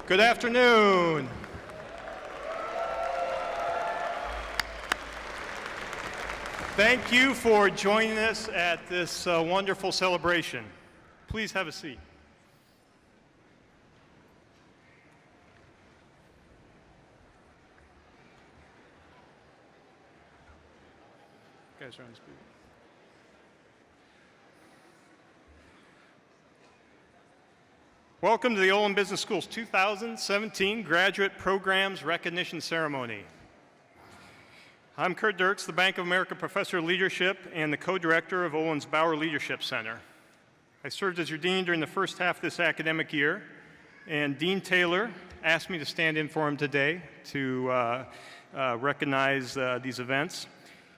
Good afternoon. Thank you for joining us at this wonderful celebration. Please have a seat. You guys are on speaker. Welcome to the Olin Business School's 2017 Graduate Programs Recognition Ceremony. I'm Kurt Dirks, the Bank of America Professor of Leadership and the co-director of Olin's Bauer Leadership Center. I served as your dean during the first half of this academic year, and Dean Taylor asked me to stand in for him today to recognize these events.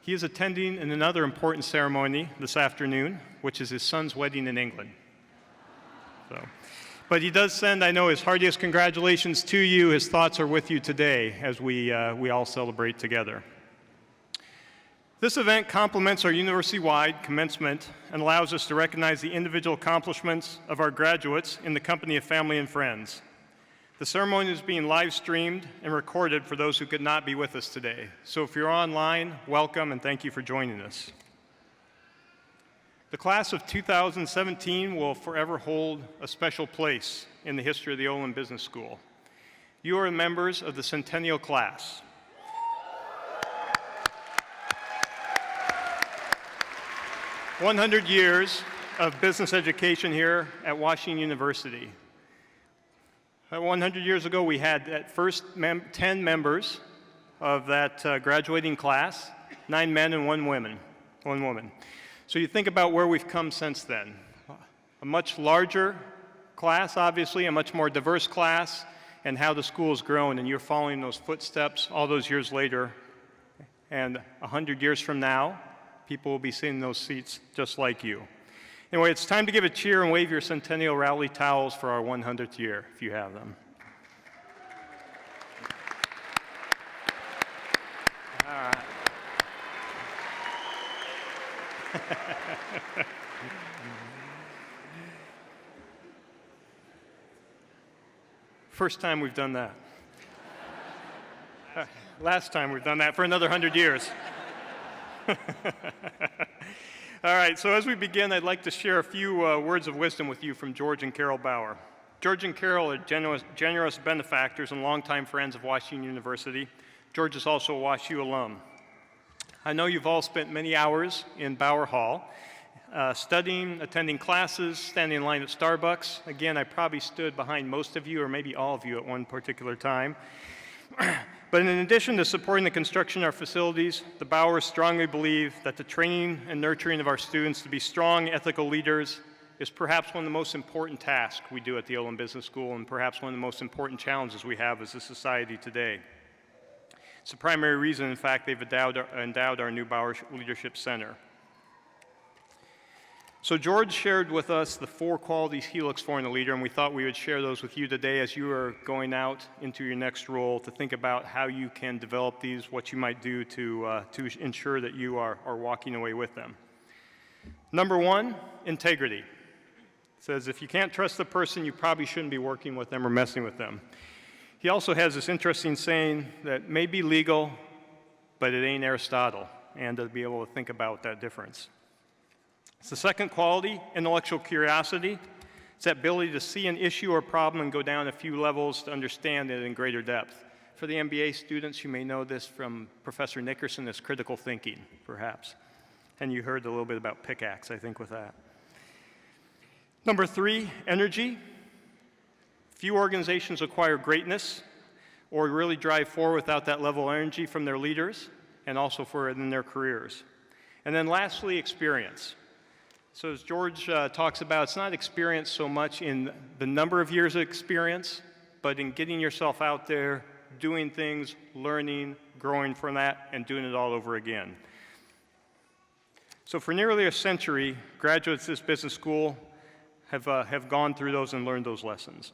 He is attending another important ceremony this afternoon, which is his son's wedding in England. But he does send, I know, his heartiest congratulations to you. His thoughts are with you today as we all celebrate together. This event complements our university-wide commencement and allows us to recognize the individual accomplishments of our graduates in the company of family and friends. The ceremony is being live-streamed and recorded for those who could not be with us today. So if you're online, welcome and thank you for joining us. The class of 2017 will forever hold a special place in the history of the Olin Business School. You are members of the Centennial Class. "100 years of business education here at Washington University. 100 years ago, we had at first 10 members of that graduating class, 9 men and 1 woman. So you think about where we've come since then. A much larger class, obviously, a much more diverse class, and how the school has grown, and you're following those footsteps all those years later. And 100 years from now, people will be sitting in those seats just like you. Anyway, it's time to give a cheer and wave your Centennial Rally towels for our 100th year, if you have them. All right. First time we've done that. Last time we've done that for another 100 years. All right, so as we begin, I'd like to share a few words of wisdom with you from George and Carol Bauer. George and Carol are generous benefactors and longtime friends of Washington University. George is also a WashU alum. I know you've all spent many hours in Bauer Hall, studying, attending classes, standing in line at Starbucks. Again, I probably stood behind most of you, or maybe all of you at one particular time. But in addition to supporting the construction of our facilities, the Bauers strongly believe that the training and nurturing of our students to be strong, ethical leaders is perhaps one of the most important tasks we do at the Olin Business School, and perhaps one of the most important challenges we have as a society today. It's the primary reason, in fact, they've endowed our new Bauer Leadership Center. So George shared with us the 4 qualities he looks for in a leader, and we thought we would share those with you today as you are going out into your next role to think about how you can develop these, what you might do to ensure that you are walking away with them. Number 1, integrity. It says if you can't trust the person, you probably shouldn't be working with them or messing with them. He also has this interesting saying that may be legal, but it ain't Aristotle, and to be able to think about that difference. It's the second quality, intellectual curiosity. It's that ability to see an issue or problem and go down a few levels to understand it in greater depth. For the MBA students, you may know this from Professor Nickerson as critical thinking, perhaps. And you heard a little bit about pickaxe, I think, with that. Number 3, energy. Few organizations acquire greatness or really drive forward without that level of energy from their leaders and also in their careers. And then lastly, experience. So as George talks about, it's not experience so much in the number of years of experience, but in getting yourself out there, doing things, learning, growing from that, and doing it all over again. So for nearly a century, graduates of this business school have gone through those and learned those lessons.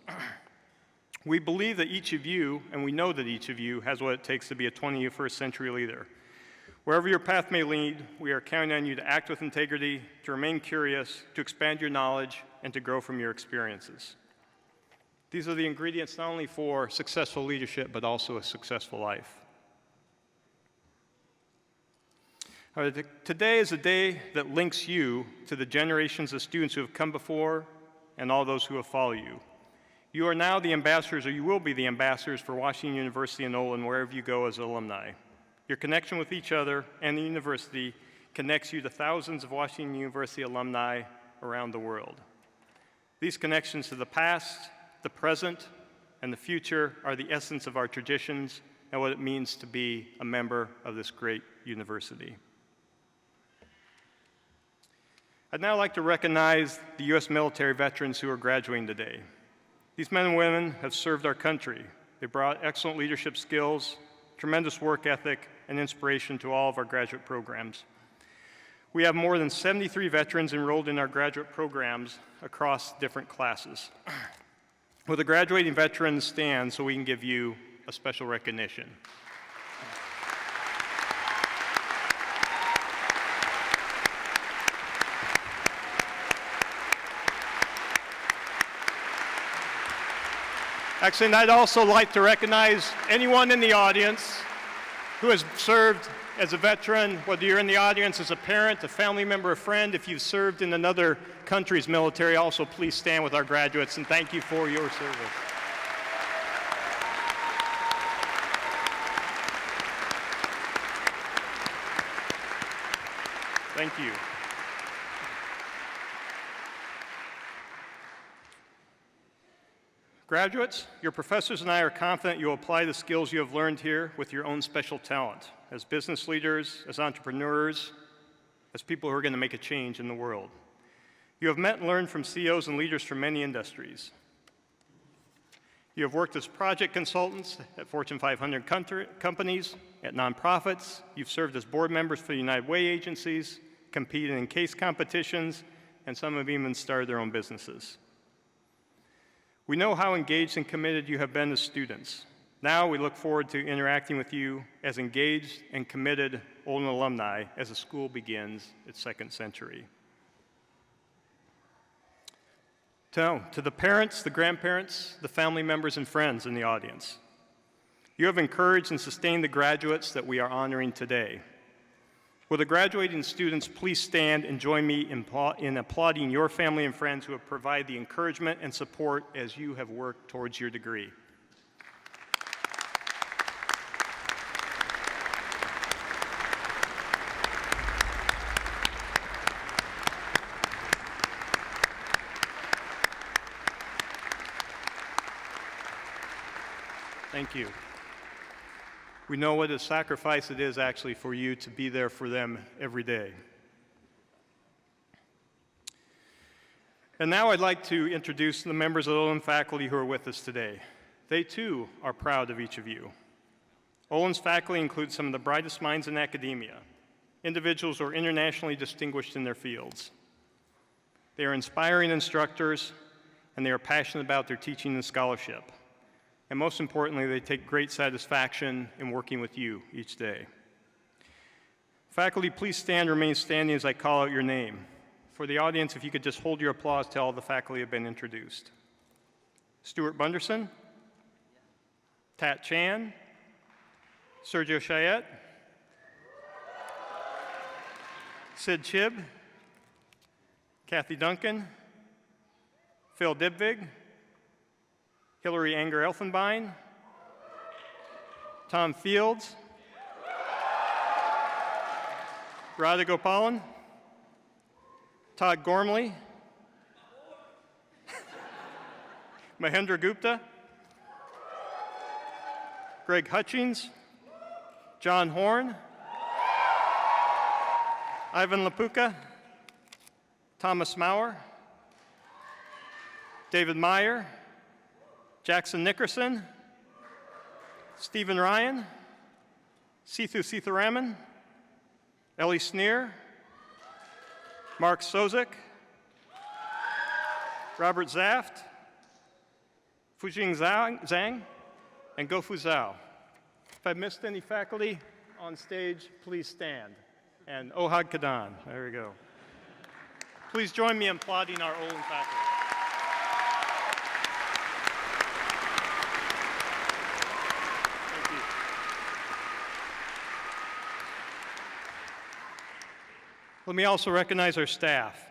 We believe that each of you, and we know that each of you, has what it takes to be a 21st century leader. Wherever your path may lead, we are counting on you to act with integrity, to remain curious, to expand your knowledge, and to grow from your experiences. These are the ingredients not only for successful leadership, but also a successful life. All right, today is a day that links you to the generations of students who have come before and all those who have followed you. You are now the ambassadors, or you will be the ambassadors for Washington University and Olin wherever you go as alumni. Your connection with each other and the university connects you to thousands of Washington University alumni around the world. These connections to the past, the present, and the future are the essence of our traditions and what it means to be a member of this great university. I'd now like to recognize the U.S. military veterans who are graduating today. These men and women have served our country. They brought excellent leadership skills, tremendous work ethic, and inspiration to all of our graduate programs. We have more than 73 veterans enrolled in our graduate programs across different classes. Will the graduating veterans stand so we can give you a special recognition? Actually, and I'd also like to recognize anyone in the audience who has served as a veteran, whether you're in the audience as a parent, a family member, a friend. If you've served in another country's military, also please stand with our graduates and thank you for your service. Thank you. Graduates, your professors and I are confident you'll apply the skills you have learned here with your own special talent as business leaders, as entrepreneurs, as people who are going to make a change in the world. You have met and learned from CEOs and leaders from many industries. You have worked as project consultants at Fortune 500 companies, at nonprofits. You've served as board members for the United Way agencies, competed in case competitions, and some have even started their own businesses. We know how engaged and committed you have been as students. Now we look forward to interacting with you as engaged and committed Olin alumni as the school begins its second century. To the parents, the grandparents, the family members, and friends in the audience, you have encouraged and sustained the graduates that we are honoring today. Will the graduating students please stand and join me in applauding your family and friends who have provided the encouragement and support as you have worked towards your degree. Thank you. We know what a sacrifice it is actually for you to be there for them every day. And now I'd like to introduce the members of the Olin faculty who are with us today. They too are proud of each of you. Olin's faculty include some of the brightest minds in academia, individuals who are internationally distinguished in their fields. They are inspiring instructors, and they are passionate about their teaching and scholarship. And most importantly, they take great satisfaction in working with you each day. Faculty, please stand and remain standing as I call out your name. For the audience, if you could just hold your applause till all the faculty have been introduced. Stuart Bunderson, Tat Chan, Sergio Chayette, Sid Chibb, Kathy Duncan, Phil Dibvig, Hillary Anger Elfenbein, Tom Fields, Radha Gopalan, Todd Gormley, Mahendra Gupta, Greg Hutchings, John Horn, Ivan Lapuka, Thomas Maurer, David Meyer, Jackson Nickerson, Stephen Ryan, Sithu Sitharaman, Ellie Sneer, Mark Sozik, Robert Zaft, Fujing Zhang, and Gofu Zhao. If I missed any faculty on stage, please stand. And Ohad Kadan, there we go. Please join me in applauding our Olin faculty. Let me also recognize our staff.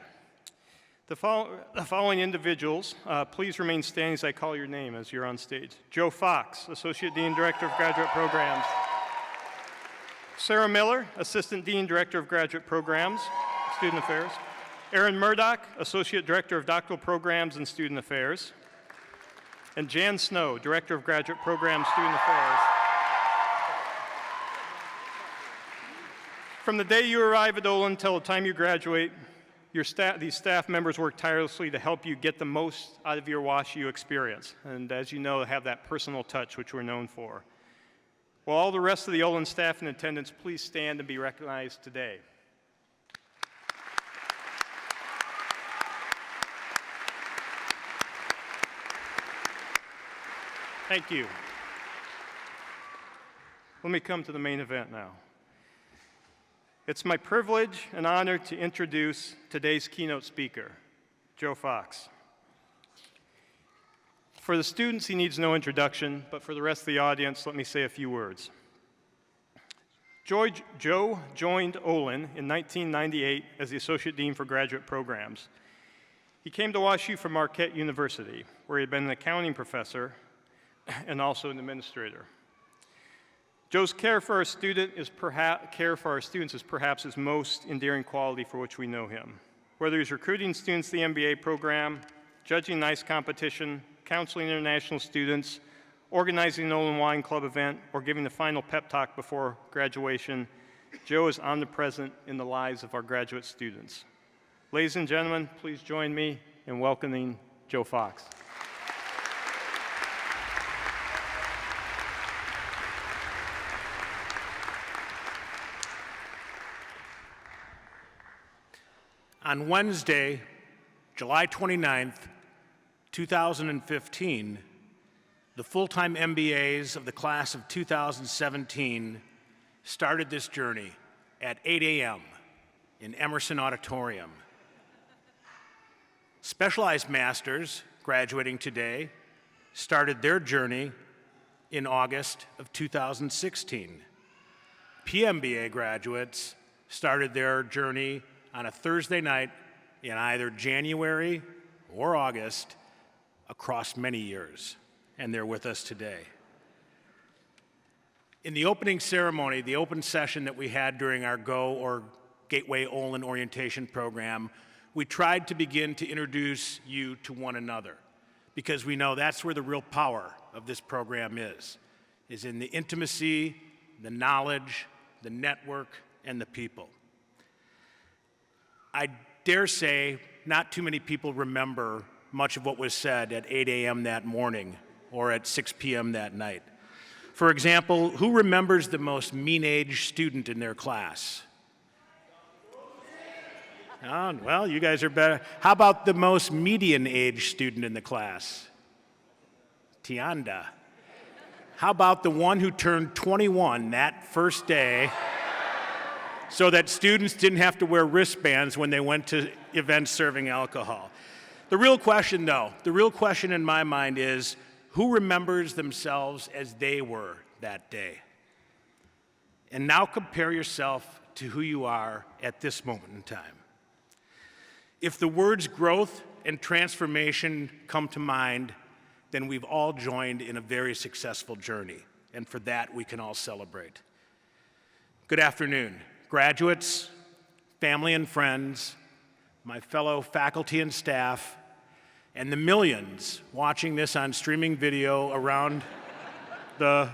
The following individuals, please remain standing as I call your name as you're on stage. Joe Fox, Associate Dean, Director of Graduate Programs. Sarah Miller, Assistant Dean, Director of Graduate Programs, Student Affairs. Aaron Murdoch, Associate Director of Doctoral Programs and Student Affairs. And Jan Snow, Director of Graduate Programs, Student Affairs. From the day you arrive at Olin until the time you graduate, these staff members work tirelessly to help you get the most out of your WashU experience. And as you know, have that personal touch, which we're known for. Will all the rest of the Olin staff in attendance please stand and be recognized today? Thank you. Let me come to the main event now. It's my privilege and honor to introduce today's keynote speaker, Joe Fox. For the students, he needs no introduction, but for the rest of the audience, let me say a few words. Joe joined Olin in 1998 as the Associate Dean for Graduate Programs. He came to WashU from Marquette University, where he had been an accounting professor and also an administrator. Joe's care for our students is perhaps his most endearing quality for which we know him. Whether he's recruiting students to the MBA program, judging NICE competition, counseling international students, organizing an Olin Wine Club event, or giving the final pep talk before graduation, Joe is omnipresent in the lives of our graduate students. Ladies and gentlemen, please join me in welcoming Joe Fox. On Wednesday, July 29th, 2015, the full-time MBAs of the class of 2017 started this journey at 8 a.m. in Emerson Auditorium. Specialized masters graduating today started their journey in August of 2016. PMBA graduates started their journey on a Thursday night in either January or August across many years, and they're with us today. In the opening ceremony, the open session that we had during our GO or Gateway Olin orientation program, we tried to begin to introduce you to one another, because we know that's where the real power of this program is in the intimacy, the knowledge, the network, and the people. I dare say not too many people remember much of what was said at 8 a.m. that morning or at 6 p.m. that night. For example, who remembers the most mean-aged student in their class? Oh, well, you guys are better. How about the most median-aged student in the class? Tianda. How about the one who turned 21 that first day so that students didn't have to wear wristbands when they went to events serving alcohol? The real question, though, the real question in my mind is, who remembers themselves as they were that day? And now compare yourself to who you are at this moment in time. If the words growth and transformation come to mind, then we've all joined in a very successful journey, and for that we can all celebrate. Good afternoon, graduates, family and friends, my fellow faculty and staff, and the millions watching this on streaming video around well,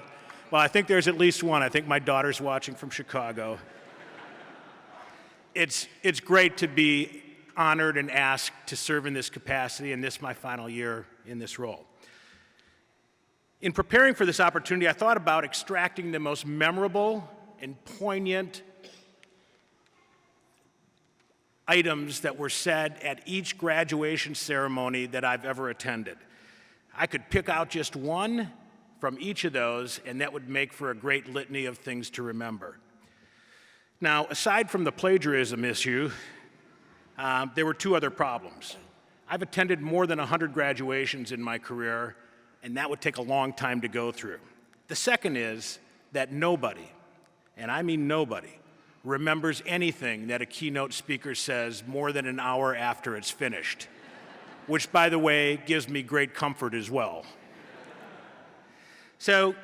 I think there's at least one. I think my daughter's watching from Chicago. It's great to be honored and asked to serve in this capacity, and this is my final year in this role. In preparing for this opportunity, I thought about extracting the most memorable and poignant items that were said at each graduation ceremony that I've ever attended. I could pick out just one from each of those, and that would make for a great litany of things to remember. Now, aside from the plagiarism issue, there were two other problems. I've attended more than 100 graduations in my career, and that would take a long time to go through. The second is that nobody, and I mean nobody, remembers anything that a keynote speaker says more than an hour after it's finished, which, by the way, gives me great comfort as well. So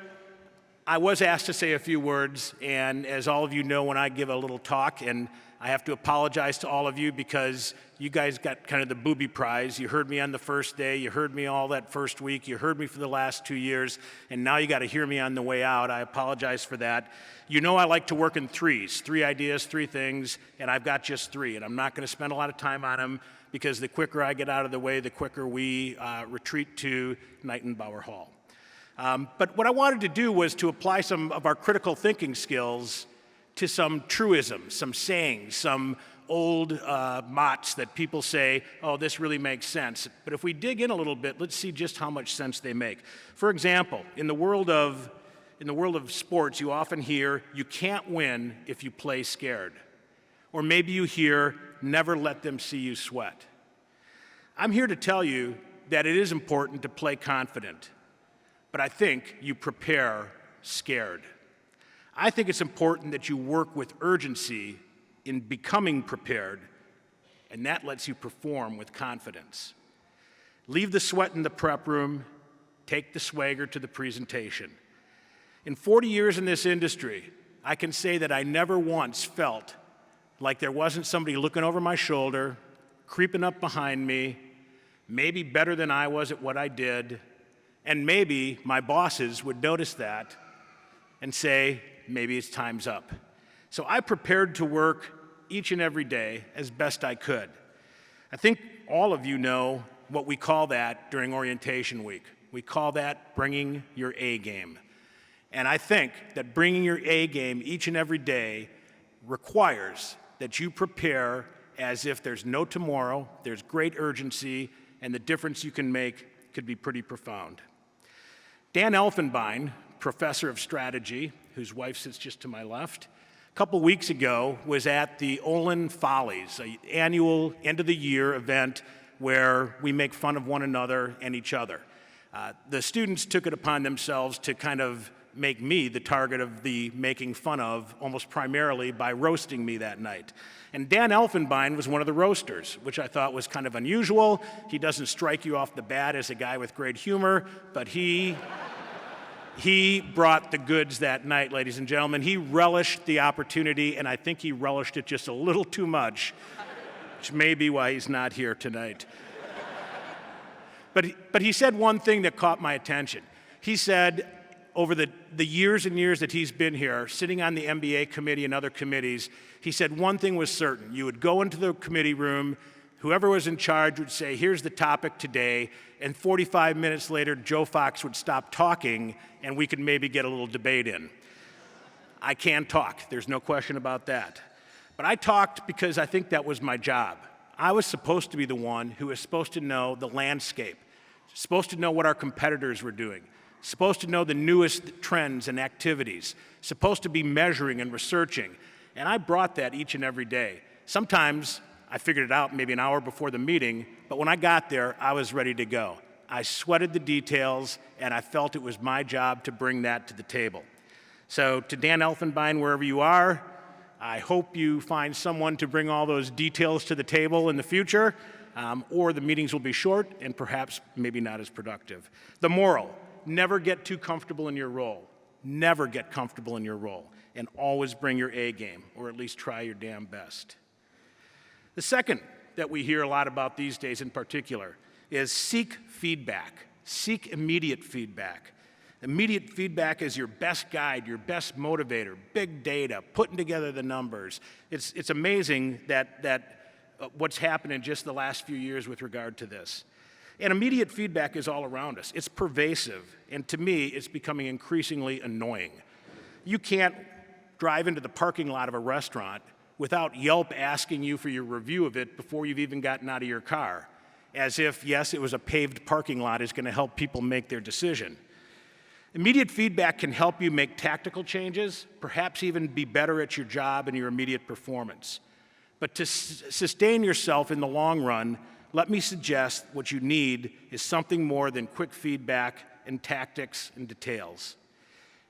I was asked to say a few words, and as all of you know, when I give a little talk, and I have to apologize to all of you because you guys got kind of the booby prize. You heard me on the first day, you heard me all that first week, you heard me for the last 2 years, and now you got to hear me on the way out. I apologize for that. You know I like to work in threes, 3 ideas, 3 things, and I've got just 3, and I'm not going to spend a lot of time on them because the quicker I get out of the way, the quicker we retreat to Knightenbauer Hall. But what I wanted to do was to apply some of our critical thinking skills to some truisms, some sayings, some old mots that people say, oh, this really makes sense. But if we dig in a little bit, let's see just how much sense they make. For example, in the world of sports, you often hear, you can't win if you play scared. Or maybe you hear, never let them see you sweat. I'm here to tell you that it is important to play confident, but I think you prepare scared. I think it's important that you work with urgency in becoming prepared, and that lets you perform with confidence. Leave the sweat in the prep room, take the swagger to the presentation. In 40 years in this industry, I can say that I never once felt like there wasn't somebody looking over my shoulder, creeping up behind me, maybe better than I was at what I did, and maybe my bosses would notice that and say, maybe it's time's up. So I prepared to work each and every day as best I could. I think all of you know what we call that during orientation week. We call that bringing your A game. And I think that bringing your A game each and every day requires that you prepare as if there's no tomorrow, there's great urgency, and the difference you can make could be pretty profound. Dan Elfenbein, professor of strategy, whose wife sits just to my left, a couple weeks ago was at the Olin Follies, an annual end-of-the-year event where we make fun of one another and each other. The students took it upon themselves to kind of make me the target of the making fun of, almost primarily by roasting me that night. And Dan Elfenbein was one of the roasters, which I thought was kind of unusual. He doesn't strike you off the bat as a guy with great humor, but he brought the goods that night, ladies and gentlemen. He relished the opportunity, and I think he relished it just a little too much, which may be why he's not here tonight. But he said one thing that caught my attention. He said, over the years and years that he's been here, sitting on the MBA committee and other committees, he said one thing was certain. You would go into the committee room, whoever was in charge would say, here's the topic today, and 45 minutes later, Joe Fox would stop talking, and we could maybe get a little debate in. I can talk, there's no question about that. But I talked because I think that was my job. I was supposed to be the one who was supposed to know the landscape, supposed to know what our competitors were doing, supposed to know the newest trends and activities, supposed to be measuring and researching, and I brought that each and every day. Sometimes I figured it out maybe an hour before the meeting, but when I got there, I was ready to go. I sweated the details, and I felt it was my job to bring that to the table. So to Dan Elfenbein, wherever you are, I hope you find someone to bring all those details to the table in the future, or the meetings will be short and perhaps maybe not as productive. The moral, never get too comfortable in your role. Never get comfortable in your role, and always bring your A game, or at least try your damn best. The second that we hear a lot about these days in particular is seek feedback. Seek immediate feedback. Immediate feedback is your best guide, your best motivator, big data, putting together the numbers. It's amazing that what's happened in just the last few years with regard to this. And immediate feedback is all around us. It's pervasive, and to me, it's becoming increasingly annoying. You can't drive into the parking lot of a restaurant without Yelp asking you for your review of it before you've even gotten out of your car, as if, yes, it was a paved parking lot is going to help people make their decision. Immediate feedback can help you make tactical changes, perhaps even be better at your job and your immediate performance. But to sustain yourself in the long run, let me suggest what you need is something more than quick feedback and tactics and details.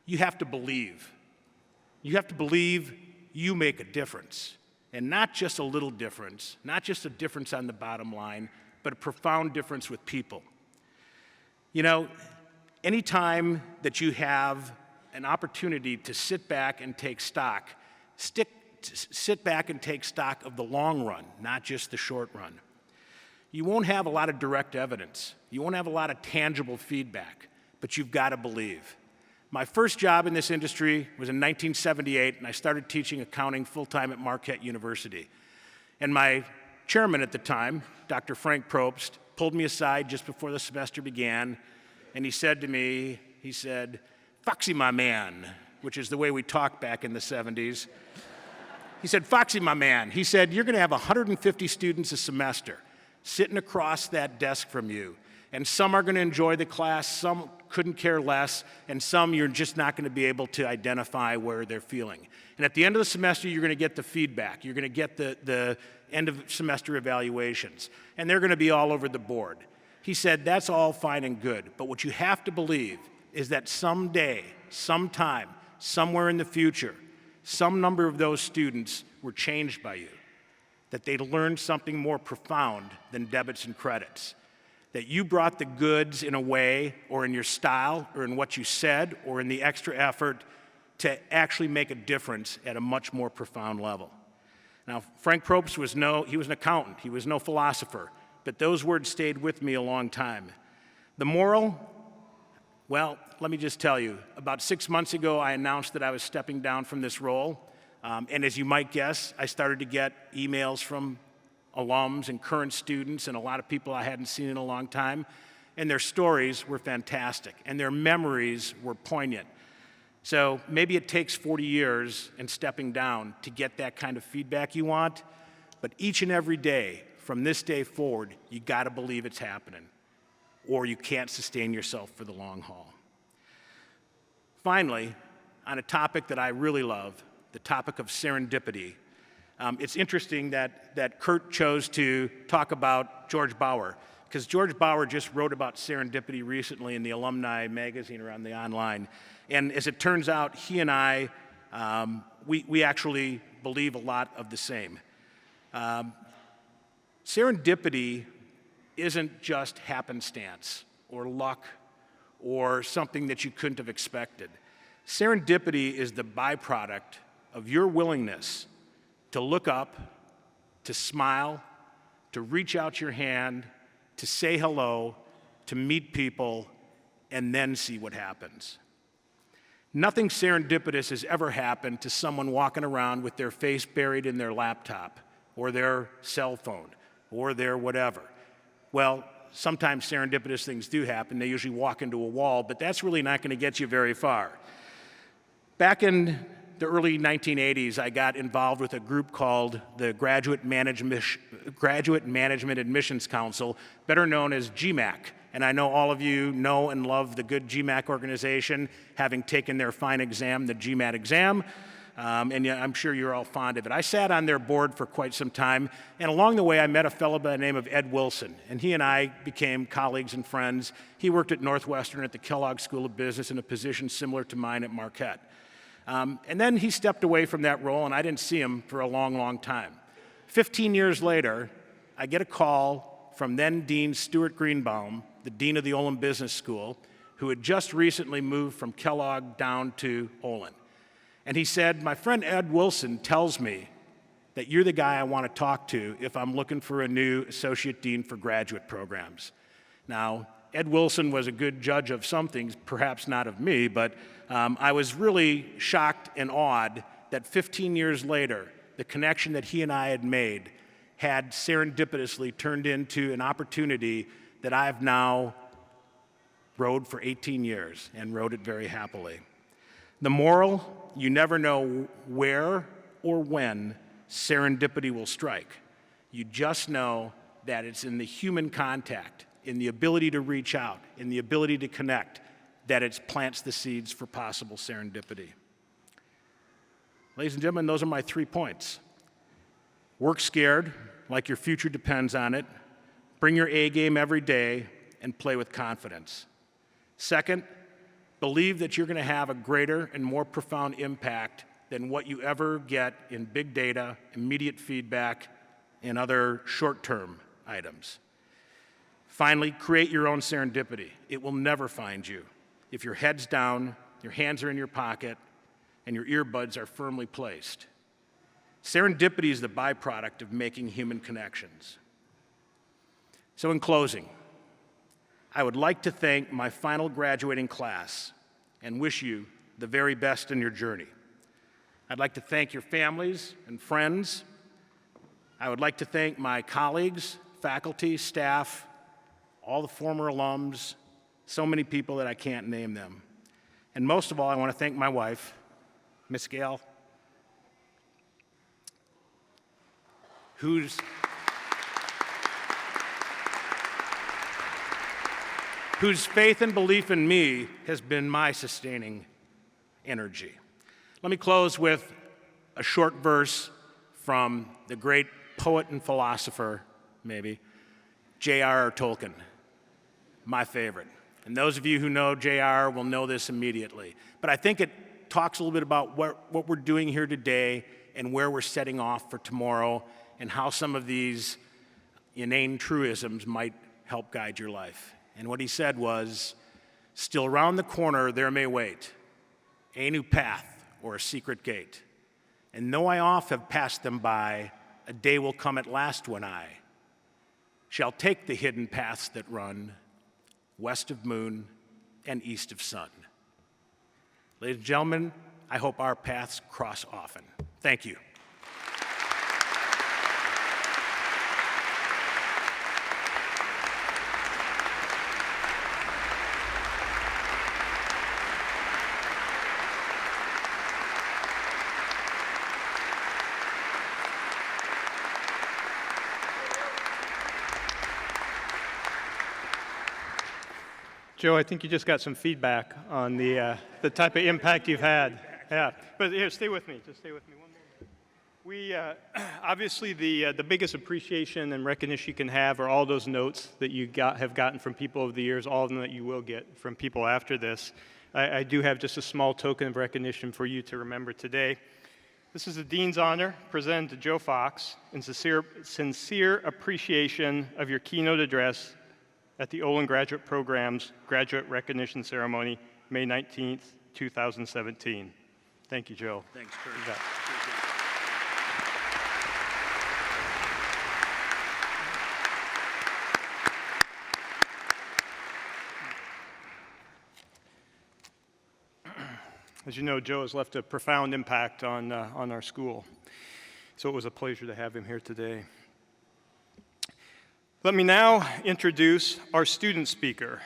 You have to believe. You have to believe you make a difference. And not just a little difference, not just a difference on the bottom line, but a profound difference with people. You know, anytime that you have an opportunity to sit back and take stock, sit back and take stock of the long run, not just the short run. You won't have a lot of direct evidence. You won't have a lot of tangible feedback, but you've got to believe. My first job in this industry was in 1978, and I started teaching accounting full-time at Marquette University. And my chairman at the time, Dr. Frank Probst, pulled me aside just before the semester began, and he said to me, he said, "Foxy, my man," which is the way we talked back in the 70s. He said, "Foxy, my man," he said, "you're going to have 150 students a semester sitting across that desk from you. And some are going to enjoy the class, some couldn't care less, and some you're just not going to be able to identify where they're feeling. And at the end of the semester, you're going to get the feedback. You're going to get the end of semester evaluations. And they're going to be all over the board." He said, "That's all fine and good, but what you have to believe is that someday, sometime, somewhere in the future, some number of those students were changed by you, that they learned something more profound than debits and credits, that you brought the goods in a way, or in your style, or in what you said, or in the extra effort to actually make a difference at a much more profound level." Now, Frank Probst he was an accountant, he was no philosopher, but those words stayed with me a long time. The moral, well, let me just tell you, about 6 months ago, I announced that I was stepping down from this role. And as you might guess, I started to get emails from alums and current students and a lot of people I hadn't seen in a long time. And their stories were fantastic, and their memories were poignant. So maybe it takes 40 years and stepping down to get that kind of feedback you want, but each and every day, from this day forward, you gotta believe it's happening, or you can't sustain yourself for the long haul. Finally, on a topic that I really love, the topic of serendipity. It's interesting that Kurt chose to talk about George Bauer, because George Bauer just wrote about serendipity recently in the alumni magazine or on the online. And as it turns out, he and I, we actually believe a lot of the same. Serendipity isn't just happenstance or luck or something that you couldn't have expected. Serendipity is the byproduct of your willingness to look up, to smile, to reach out your hand, to say hello, to meet people, and then see what happens. Nothing serendipitous has ever happened to someone walking around with their face buried in their laptop or their cell phone or their whatever. Well, sometimes serendipitous things do happen. They usually walk into a wall, but that's really not going to get you very far. Back in the early 1980s, I got involved with a group called the Graduate Management Admissions Council, better known as GMAC. And I know all of you know and love the good GMAC organization, having taken their fine exam, the GMAT exam, and I'm sure you're all fond of it. I sat on their board for quite some time, and along the way I met a fellow by the name of Ed Wilson, and he and I became colleagues and friends. He worked at Northwestern at the Kellogg School of Business in a position similar to mine at Marquette. And then he stepped away from that role, and I didn't see him for a long, long time. 15 years later, I get a call from then Dean Stuart Greenbaum, the Dean of the Olin Business School, who had just recently moved from Kellogg down to Olin. And he said, "My friend Ed Wilson tells me that you're the guy I want to talk to if I'm looking for a new associate dean for graduate programs." Now, Ed Wilson was a good judge of some things, perhaps not of me, but I was really shocked and awed that 15 years later, the connection that he and I had made had serendipitously turned into an opportunity that I've now rode for 18 years and rode it very happily. The moral, you never know where or when serendipity will strike. You just know that it's in the human contact, in the ability to reach out, in the ability to connect, that it plants the seeds for possible serendipity. Ladies and gentlemen, those are my 3 points. Work scared, like your future depends on it. Bring your A game every day and play with confidence. Second, believe that you're going to have a greater and more profound impact than what you ever get in big data, immediate feedback, and other short-term items. Finally, create your own serendipity. It will never find you if your head's down, your hands are in your pocket, and your earbuds are firmly placed. Serendipity is the byproduct of making human connections. So in closing, I would like to thank my final graduating class and wish you the very best in your journey. I'd like to thank your families and friends. I would like to thank my colleagues, faculty, staff, all the former alums, so many people that I can't name them. And most of all, I want to thank my wife, Miss Gail, whose faith and belief in me has been my sustaining energy. Let me close with a short verse from the great poet and philosopher, maybe, J.R.R. Tolkien, my favorite. And those of you who know J.R. will know this immediately. But I think it talks a little bit about what we're doing here today and where we're setting off for tomorrow and how some of these inane truisms might help guide your life. And what he said was, still round the corner there may wait a new path or a secret gate. And though I oft have passed them by, a day will come at last when I shall take the hidden paths that run west of moon and east of sun. Ladies and gentlemen, I hope our paths cross often. Thank you. Joe, I think you just got some feedback on the type of impact you've had. Yeah, but here, stay with me. Just stay with me one moment. We obviously the biggest appreciation and recognition you can have are all those notes that you have gotten from people over the years, all of them that you will get from people after this. I do have just a small token of recognition for you to remember today. This is the Dean's Honor presented to Joe Fox in sincere appreciation of your keynote address at the Olin Graduate Program's Graduate Recognition Ceremony, May 19th, 2017. Thank you, Joe. Thanks, Kurt. You bet. As you know, Joe has left a profound impact on our school. So it was a pleasure to have him here today. Let me now introduce our student speaker.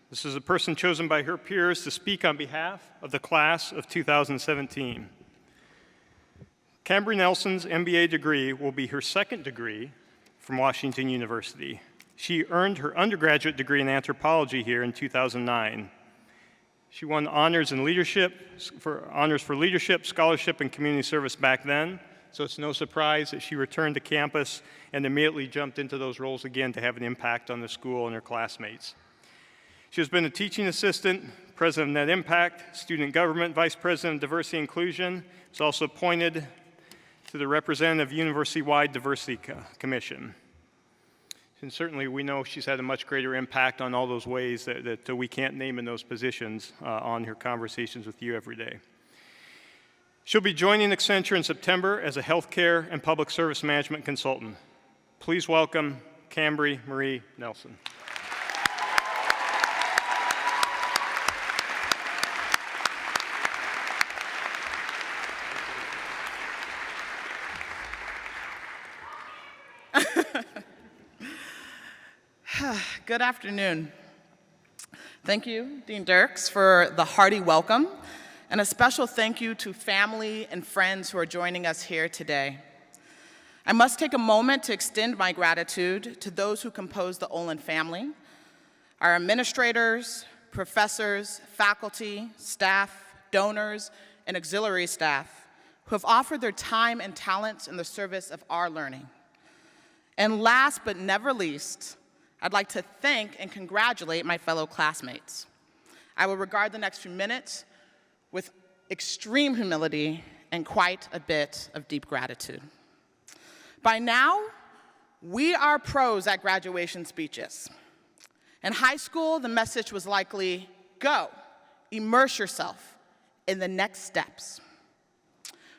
This is a person chosen by her peers to speak on behalf of the class of 2017. Cambry Nelson's MBA degree will be her second degree from Washington University. She earned her undergraduate degree in anthropology here in 2009. She won honors for leadership, scholarship, and community service back then. So it's no surprise that she returned to campus and immediately jumped into those roles again to have an impact on the school and her classmates. She has been a teaching assistant, president of Net Impact, student government, vice president of diversity and inclusion. She's also appointed to the representative university-wide diversity commission. And certainly we know she's had a much greater impact on all those ways that we can't name in those positions on her conversations with you every day. She'll be joining Accenture in September as a healthcare and public service management consultant. Please welcome Cambry Marie Nelson. Good afternoon. Thank you, Dean Dirks, for the hearty welcome, and a special thank you to family and friends who are joining us here today. I must take a moment to extend my gratitude to those who compose the Olin family, our administrators, professors, faculty, staff, donors, and auxiliary staff who have offered their time and talents in the service of our learning. And last but never least, I'd like to thank and congratulate my fellow classmates. I will regard the next few minutes with extreme humility and quite a bit of deep gratitude. By now, we are pros at graduation speeches. In high school, the message was likely, go, immerse yourself in the next steps.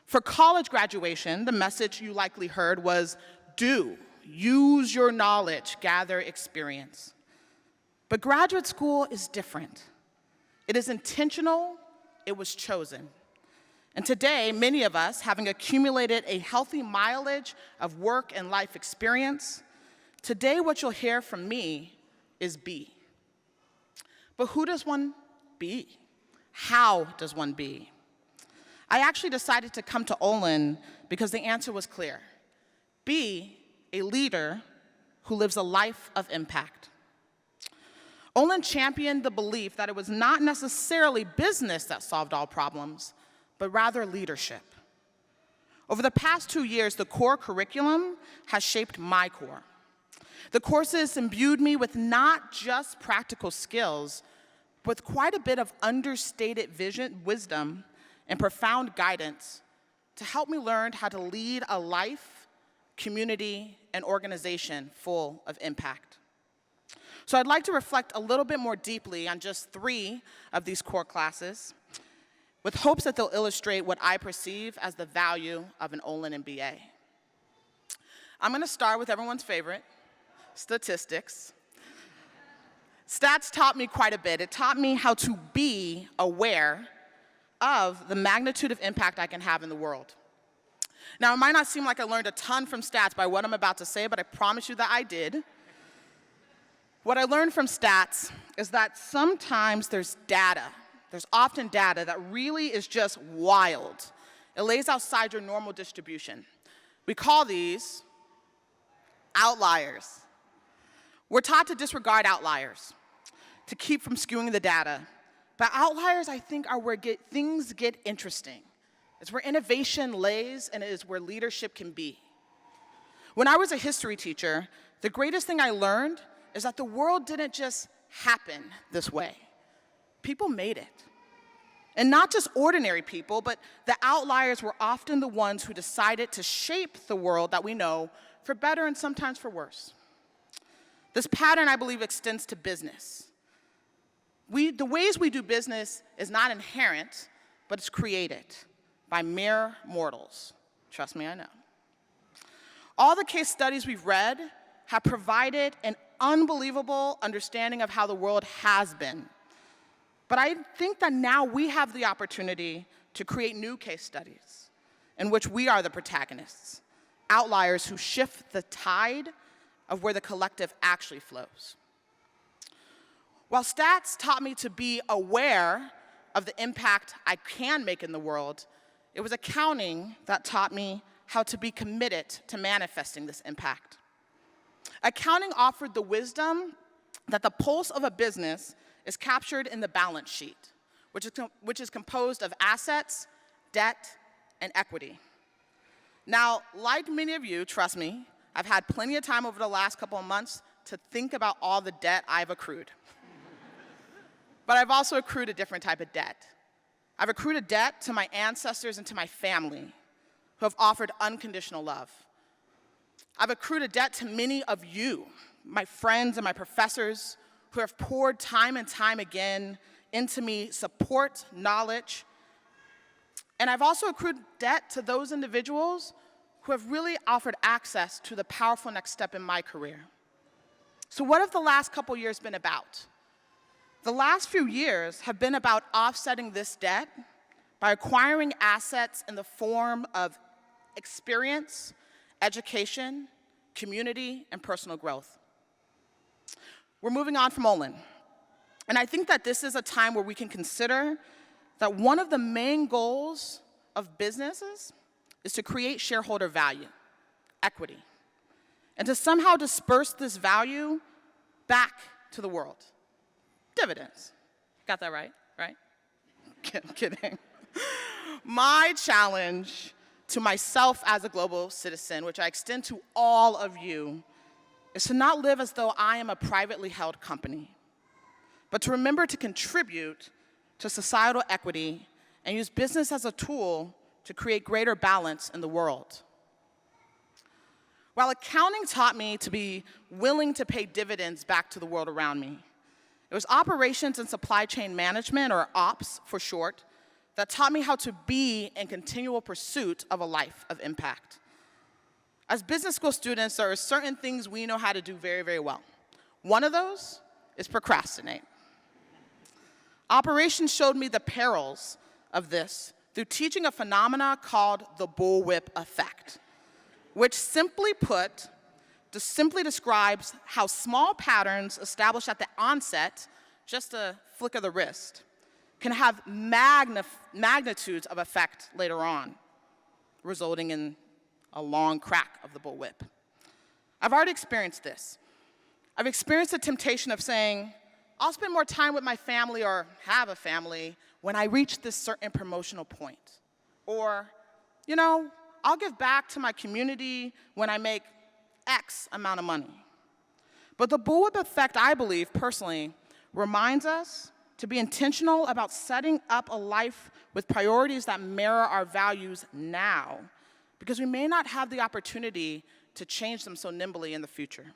For college graduation, the message you likely heard was, do, use your knowledge, gather experience. But graduate school is different. It is intentional, it was chosen. And today, many of us, having accumulated a healthy mileage of work and life experience, today what you'll hear from me is be. But who does one be? How does one be? I actually decided to come to Olin because the answer was clear. Be a leader who lives a life of impact. Olin championed the belief that it was not necessarily business that solved all problems, but rather leadership. Over the past 2 years, the core curriculum has shaped my core. The courses imbued me with not just practical skills, but with quite a bit of understated vision, wisdom, and profound guidance to help me learn how to lead a life, community, and organization full of impact. So I'd like to reflect a little bit more deeply on just 3 of these core classes, with hopes that they'll illustrate what I perceive as the value of an Olin MBA. I'm going to start with everyone's favorite, statistics. Stats taught me quite a bit. It taught me how to be aware of the magnitude of impact I can have in the world. Now, it might not seem like I learned a ton from stats by what I'm about to say, but I promise you that I did. What I learned from stats is that sometimes there's data. There's often data that really is just wild. It lays outside your normal distribution. We call these outliers. We're taught to disregard outliers, to keep from skewing the data. But outliers, I think, are where things get interesting. It's where innovation lays, and it is where leadership can be. When I was a history teacher, the greatest thing I learned is that the world didn't just happen this way. People made it. And not just ordinary people, but the outliers were often the ones who decided to shape the world that we know for better and sometimes for worse. This pattern, I believe, extends to business. The ways we do business is not inherent, but it's created by mere mortals. Trust me, I know. All the case studies we've read have provided an unbelievable understanding of how the world has been. But I think that now we have the opportunity to create new case studies in which we are the protagonists, outliers who shift the tide of where the collective actually flows. While stats taught me to be aware of the impact I can make in the world, it was accounting that taught me how to be committed to manifesting this impact. Accounting offered the wisdom that the pulse of a business is captured in the balance sheet, which is composed of assets, debt, and equity. Now, like many of you, trust me, I've had plenty of time over the last couple of months to think about all the debt I've accrued. But I've also accrued a different type of debt. I've accrued a debt to my ancestors and to my family who have offered unconditional love. I've accrued a debt to many of you, my friends and my professors, who have poured time and time again into me support, knowledge. And I've also accrued debt to those individuals who have really offered access to the powerful next step in my career. So what have the last couple years been about? The last few years have been about offsetting this debt by acquiring assets in the form of experience, education, community, and personal growth. We're moving on from Olin. And I think that this is a time where we can consider that one of the main goals of businesses is to create shareholder value, equity, and to somehow disperse this value back to the world. Dividends. Got that right? Right? Kidding. My challenge to myself as a global citizen, which I extend to all of you, is to not live as though I am a privately held company, but to remember to contribute to societal equity and use business as a tool to create greater balance in the world. While accounting taught me to be willing to pay dividends back to the world around me, it was operations and supply chain management, or ops for short, that taught me how to be in continual pursuit of a life of impact. As business school students, there are certain things we know how to do very, very well. One of those is procrastinate. Operations showed me the perils of this through teaching a phenomena called the bullwhip effect, which simply describes how small patterns established at the onset, just a flick of the wrist, can have magnitudes of effect later on, resulting in a long crack of the bullwhip. I've already experienced this. I've experienced the temptation of saying, I'll spend more time with my family or have a family when I reach this certain promotional point. Or, I'll give back to my community when I make X amount of money. But the bullwhip effect, I believe, personally, reminds us to be intentional about setting up a life with priorities that mirror our values now, because we may not have the opportunity to change them so nimbly in the future.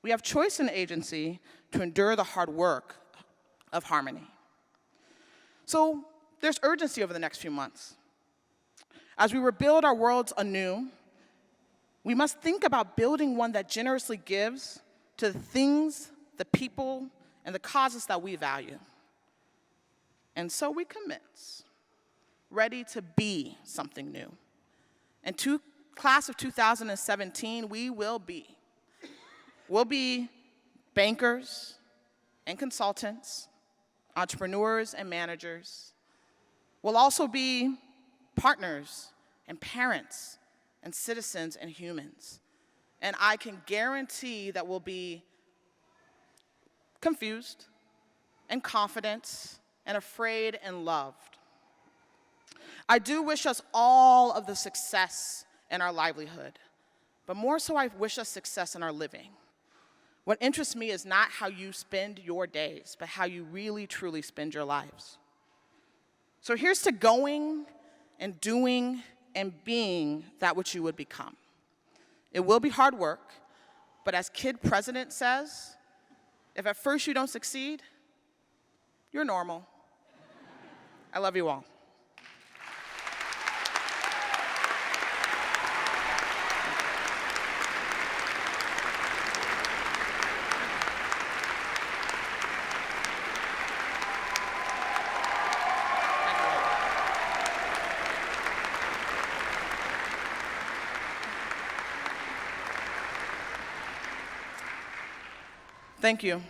We have choice and agency to endure the hard work of harmony. So there's urgency over the next few months. As we rebuild our worlds anew, we must think about building one that generously gives to the things, the people, and the causes that we value. And so we commence, ready to be something new. In class of 2017, we'll be bankers and consultants, entrepreneurs and managers. We'll also be partners and parents and citizens and humans. And I can guarantee that we'll be confused and confident and afraid and loved. I do wish us all of the success in our livelihood, but more so I wish us success in our living. What interests me is not how you spend your days, but how you really, truly spend your lives. So here's to going and doing and being that which you would become. It will be hard work, but as Kid President says, if at first you don't succeed, you're normal. I love you all. Thank you.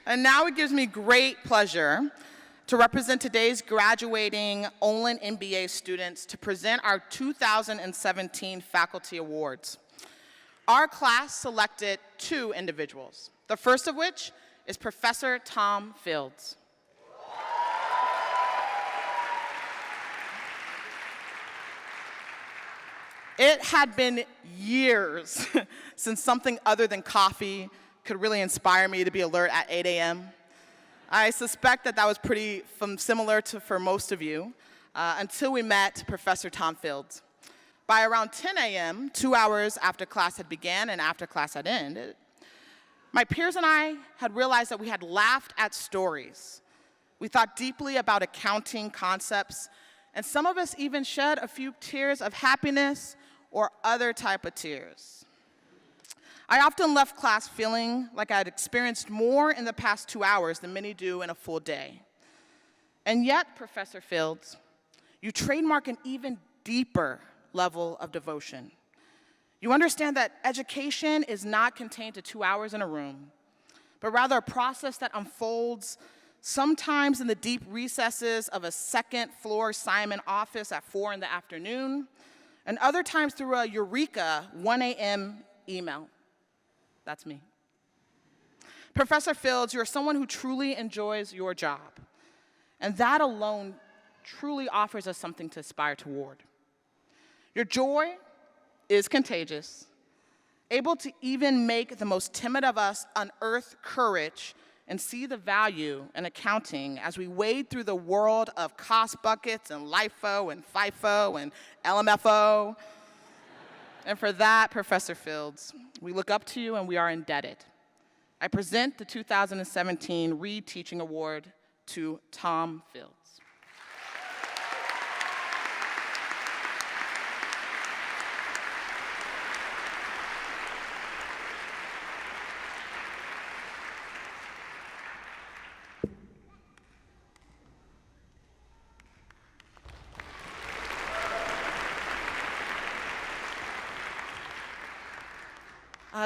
And now it gives me great pleasure to represent today's graduating Olin MBA students to present our 2017 Faculty Awards. Our class selected 2 individuals, the first of which is Professor Tom Fields. It had been years since something other than coffee could really inspire me to be alert at 8 a.m. I suspect that was pretty similar for most of you until we met Professor Tom Fields. By around 10 a.m., 2 hours after class had began and after class had ended, my peers and I had realized that we had laughed at stories. We thought deeply about accounting concepts, and some of us even shed a few tears of happiness or other type of tears. I often left class feeling like I had experienced more in the past 2 hours than many do in a full day. And yet, Professor Fields, you trademark an even deeper level of devotion. You understand that education is not contained to 2 hours in a room, but rather a process that unfolds sometimes in the deep recesses of a second-floor Simon office at 4 in the afternoon, and other times through a eureka 1 a.m. email. That's me. Professor Fields, you're someone who truly enjoys your job, and that alone truly offers us something to aspire toward. Your joy is contagious, able to even make the most timid of us unearth courage and see the value in accounting as we wade through the world of cost buckets and LIFO and FIFO and LMFO. And for that, Professor Fields, we look up to you and we are indebted. I present the 2017 Reed Teaching Award to Tom Fields.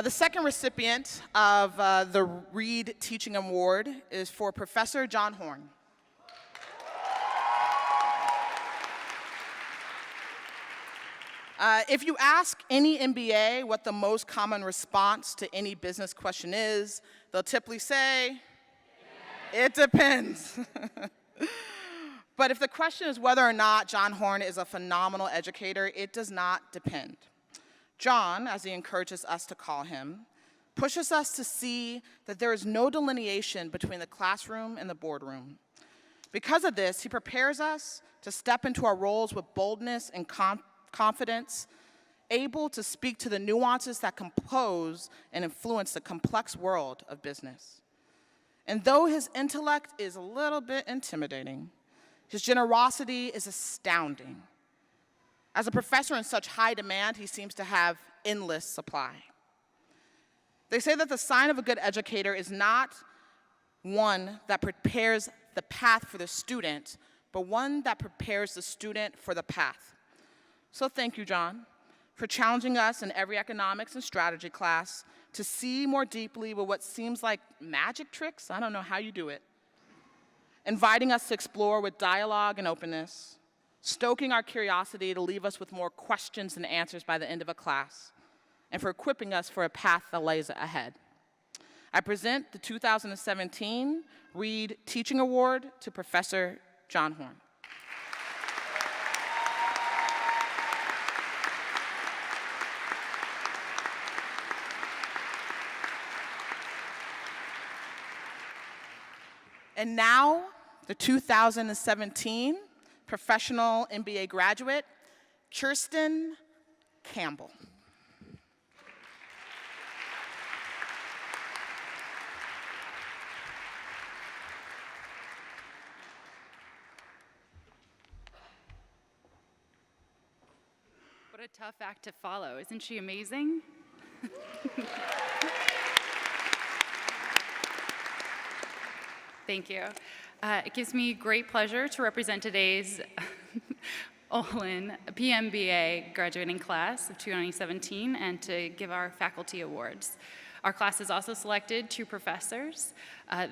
The second recipient of the Reed Teaching Award is for Professor John Horn. If you ask any MBA what the most common response to any business question is, they'll typically say, it depends. But if the question is whether or not John Horn is a phenomenal educator, it does not depend. John, as he encourages us to call him, pushes us to see that there is no delineation between the classroom and the boardroom. Because of this, he prepares us to step into our roles with boldness and confidence, able to speak to the nuances that compose and influence the complex world of business. And though his intellect is a little bit intimidating, his generosity is astounding. As a professor in such high demand, he seems to have endless supply. They say that the sign of a good educator is not one that prepares the path for the student, but one that prepares the student for the path. So thank you, John, for challenging us in every economics and strategy class to see more deeply with what seems like magic tricks. I don't know how you do it. Inviting us to explore with dialogue and openness, stoking our curiosity to leave us with more questions than answers by the end of a class, and for equipping us for a path that lays ahead. I present the 2017 Reed Teaching Award to Professor John Horn. And now, the 2017 Professional MBA graduate, Kirsten Campbell. What a tough act to follow. Isn't she amazing? Thank you. It gives me great pleasure to represent today's Olin PMBA graduating class of 2017 and to give our faculty awards. Our class has also selected 2 professors.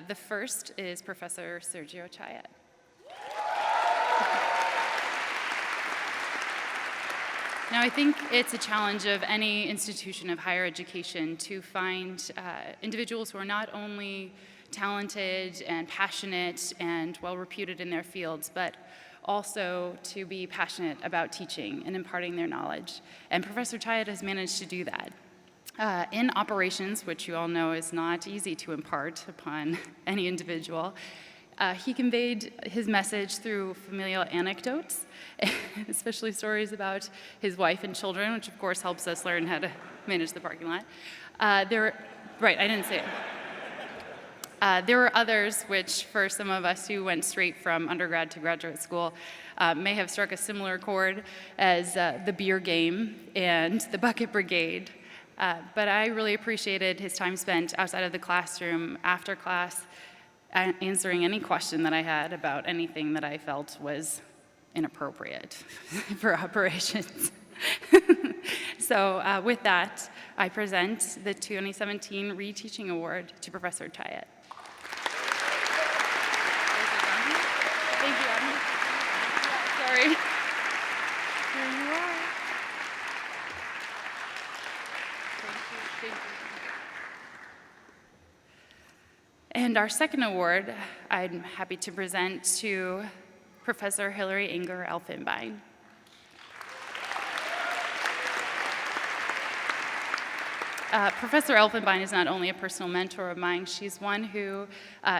The first is Professor Sergio Chayet. Now, I think it's a challenge of any institution of higher education to find individuals who are not only talented and passionate and well-reputed in their fields, but also to be passionate about teaching and imparting their knowledge. And Professor Chayet has managed to do that. In operations, which you all know is not easy to impart upon any individual, he conveyed his message through familial anecdotes, especially stories about his wife and children, which of course helps us learn how to manage the parking lot. Right, I didn't say it. There were others which, for some of us who went straight from undergrad to graduate school, may have struck a similar chord as the beer game and the bucket brigade. But I really appreciated his time spent outside of the classroom, after class, answering any question that I had about anything that I felt was inappropriate for operations. So with that, I present the 2017 Reed Teaching Award to Professor Chayet. Thank you, Adam. Sorry. Here you are. Thank you. And our second award, I'm happy to present to Professor Hilary Inger Professor Elfenbein is not only a personal mentor of mine, she's one who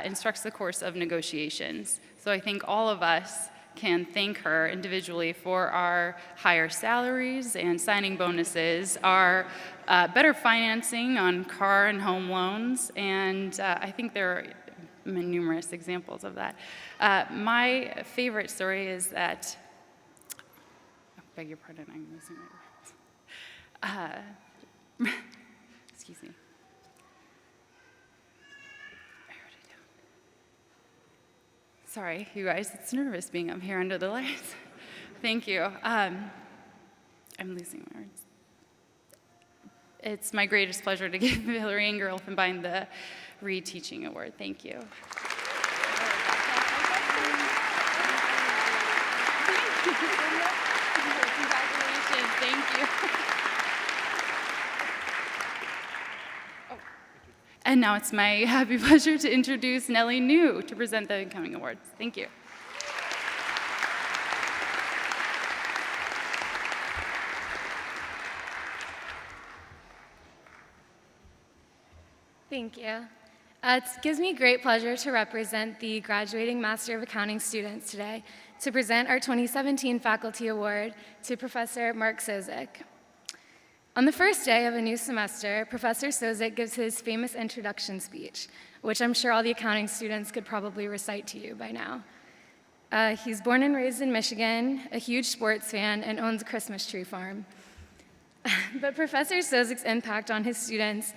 instructs the course of negotiations. So I think all of us can thank her individually for our higher salaries and signing bonuses, our better financing on car and home loans, and I think there are numerous examples of that. My favorite story is that, beg your pardon, I'm losing my words. Excuse me. I wrote it down. Sorry, you guys, it's nervous being up here under the lights. Thank you. I'm losing my words. It's my greatest pleasure to give Hillary Inger Elfenbein the Reed Teaching Award. Thank you. Congratulations, thank you. And now it's my happy pleasure to introduce Nellie New to present the incoming awards. Thank you. Thank you. It gives me great pleasure to represent the graduating Master of Accounting students today to present our 2017 Faculty Award to Professor Mark Sozik. On the first day of a new semester, Professor Sozik gives his famous introduction speech, which I'm sure all the accounting students could probably recite to you by now. He's born and raised in Michigan, a huge sports fan, and owns a Christmas tree farm. But Professor Sozik's impact on his students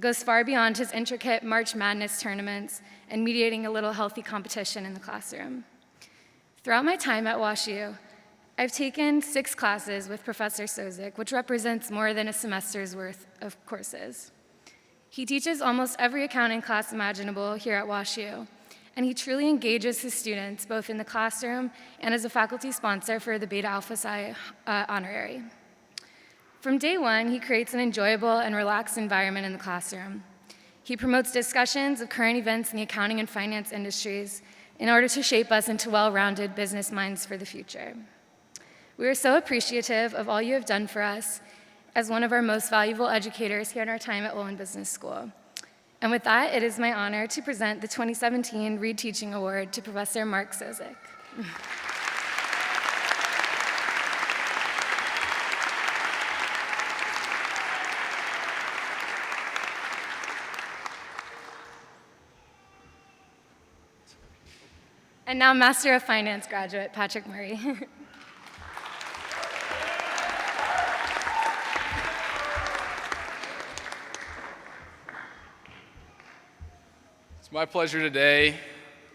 goes far beyond his intricate March Madness tournaments and mediating a little healthy competition in the classroom. Throughout my time at WashU, I've taken 6 classes with Professor Sozik, which represents more than a semester's worth of courses. He teaches almost every accounting class imaginable here at WashU, and he truly engages his students both in the classroom and as a faculty sponsor for the Beta Alpha Psi honorary. From day one, he creates an enjoyable and relaxed environment in the classroom. He promotes discussions of current events in the accounting and finance industries in order to shape us into well-rounded business minds for the future. We are so appreciative of all you have done for us as one of our most valuable educators here in our time at Olin Business School. And with that, it is my honor to present the 2017 Reed Teaching Award to Professor Mark Sozik. And now Master of Finance graduate, Patrick Murray. It's my pleasure today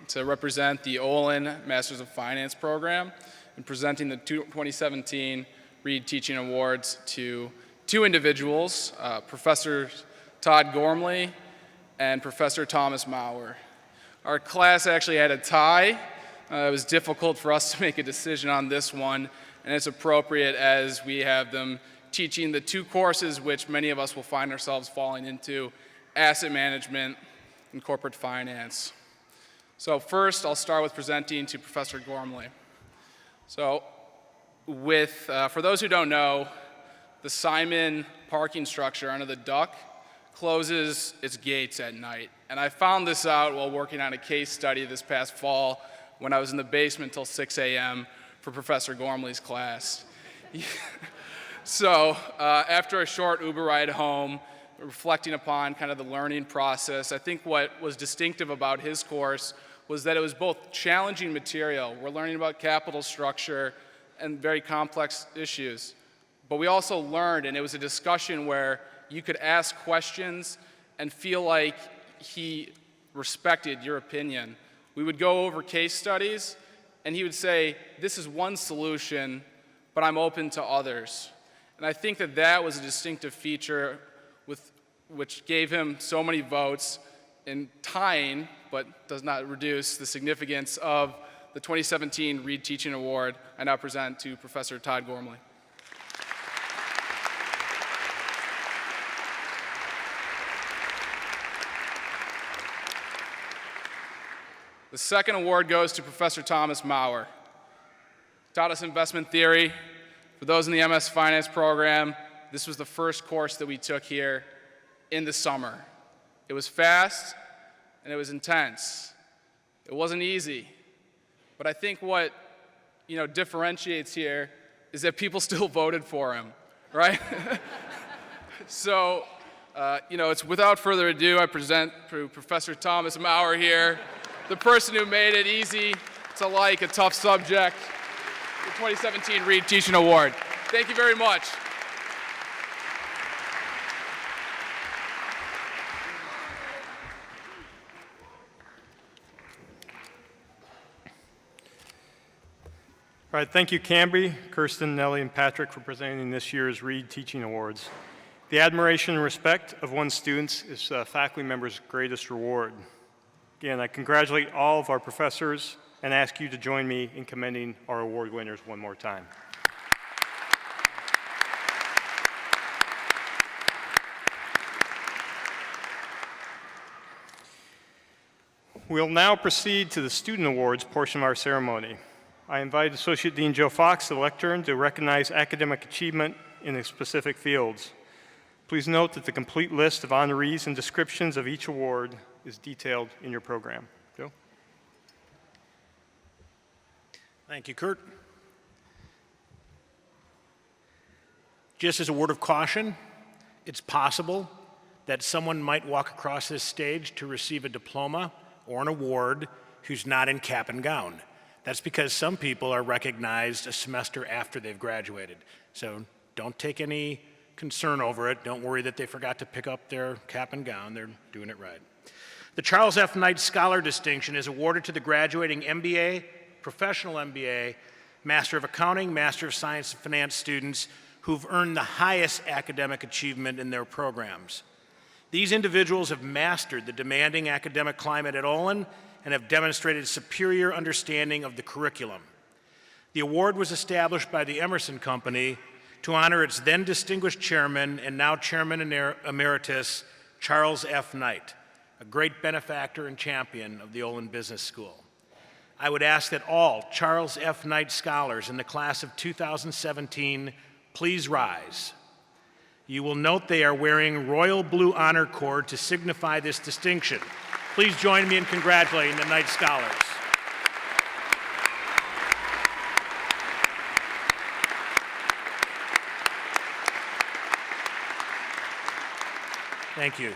to represent the Olin Masters of Finance program and presenting the 2017 Reed Teaching Awards to 2 individuals, Professor Todd Gormley and Professor Thomas Maurer. Our class actually had a tie. It was difficult for us to make a decision on this one, and it's appropriate as we have them teaching the 2 courses which many of us will find ourselves falling into, asset management and corporate finance. So first, I'll start with presenting to Professor Gormley. So for those who don't know, the Simon parking structure under the Duck closes its gates at night. And I found this out while working on a case study this past fall when I was in the basement till 6 a.m. for Professor Gormley's class. So after a short Uber ride home, reflecting upon kind of the learning process, I think what was distinctive about his course was that it was both challenging material. We're learning about capital structure and very complex issues. But we also learned, and it was a discussion where you could ask questions and feel like he respected your opinion. We would go over case studies, and he would say, this is one solution, but I'm open to others. And I think that that was a distinctive feature which gave him so many votes in tying, but does not reduce the significance of the 2017 Reed Teaching Award I now present to Professor Todd Gormley. The second award goes to Professor Thomas Maurer. Taught us investment theory. For those in the MS Finance program, this was the first course that we took here. in the summer. It was fast and it was intense. It wasn't easy. But I think what differentiates here is that people still voted for him, right? So, it's without further ado, I present to Professor Thomas Maurer here, the person who made it easy to like a tough subject, the 2017 Reed Teaching Award. Thank you very much. All right, thank you, Cambry, Kirsten, Nellie, and Patrick for presenting this year's Reed Teaching Awards. The admiration and respect of one's students is a faculty member's greatest reward. Again, I congratulate all of our professors and ask you to join me in commending our award winners one more time. We'll now proceed to the Student Awards portion of our ceremony. I invite Associate Dean Joe Fox, the lectern, to recognize academic achievement in the specific fields. Please note that the complete list of honorees and descriptions of each award is detailed in your program. Joe? Thank you, Kurt. Just as a word of caution, it's possible that someone might walk across this stage to receive a diploma or an award who's not in cap and gown. That's because some people are recognized a semester after they've graduated. So don't take any concern over it. Don't worry that they forgot to pick up their cap and gown. They're doing it right. The Charles F. Knight Scholar Distinction is awarded to the graduating MBA, Professional MBA, Master of Accounting, Master of Science and Finance students who've earned the highest academic achievement in their programs. These individuals have mastered the demanding academic climate at Olin and have demonstrated superior understanding of the curriculum. The award was established by the Emerson Company to honor its then distinguished chairman and now chairman emeritus, Charles F. Knight, a great benefactor and champion of the Olin Business School. I would ask that all Charles F. Knight scholars in the class of 2017 please rise. You will note they are wearing royal blue honor cord to signify this distinction. Please join me in congratulating the Knight Scholars. Thank you.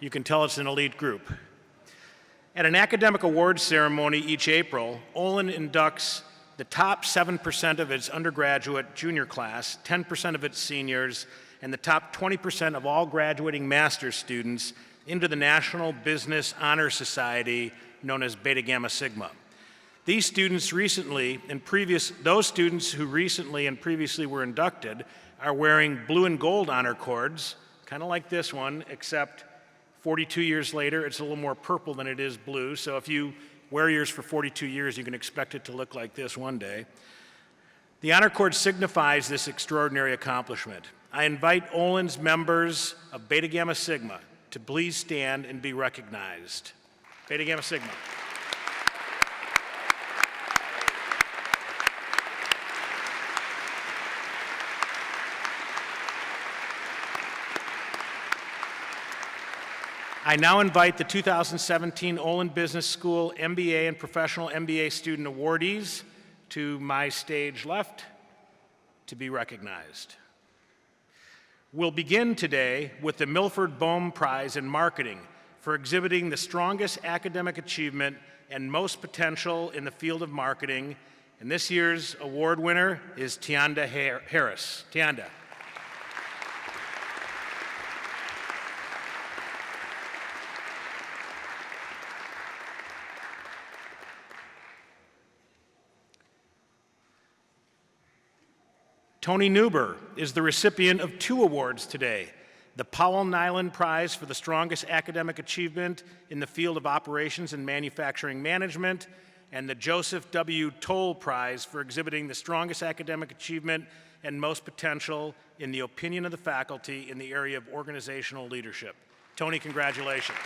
You can tell it's an elite group. At an academic awards ceremony each April, Olin inducts the top 7% of its undergraduate junior class, 10% of its seniors, and the top 20% of all graduating master's students into the National Business Honor Society, known as Beta Gamma Sigma. These students those students who recently and previously were inducted are wearing blue and gold honor cords, kind of like this one, except 42 years later, it's a little more purple than it is blue. So if you wear yours for 42 years, you can expect it to look like this one day. The honor cord signifies this extraordinary accomplishment. I invite Olin's members of Beta Gamma Sigma to please stand and be recognized. Beta Gamma Sigma. I now invite the 2017 Olin Business School MBA and Professional MBA student awardees to my stage left to be recognized. We'll begin today with the Milford Bohm Prize in Marketing for exhibiting the strongest academic achievement and most potential in the field of marketing. And this year's award winner is Tianda Harris. Tianda. Tony Newber is the recipient of 2 awards today, the Powell Nyland Prize for the strongest academic achievement in the field of operations and manufacturing management, and the Joseph W. Toll Prize for exhibiting the strongest academic achievement and most potential in the opinion of the faculty in the area of organizational leadership. Tony, congratulations.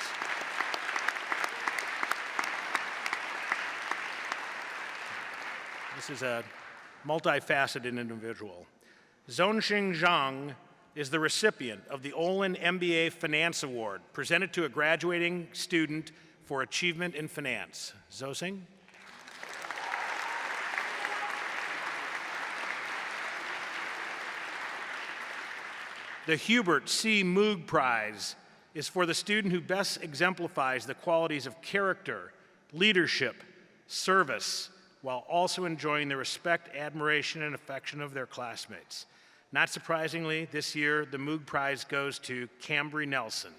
This is a multifaceted individual. Zonxing Zhang is the recipient of the Olin MBA Finance Award, presented to a graduating student for achievement in finance. Zosing? The Hubert C. Moog Prize is for the student who best exemplifies the qualities of character, leadership, service, while also enjoying the respect, admiration, and affection of their classmates. Not surprisingly, this year, the Moog Prize goes to Cambry Nelson.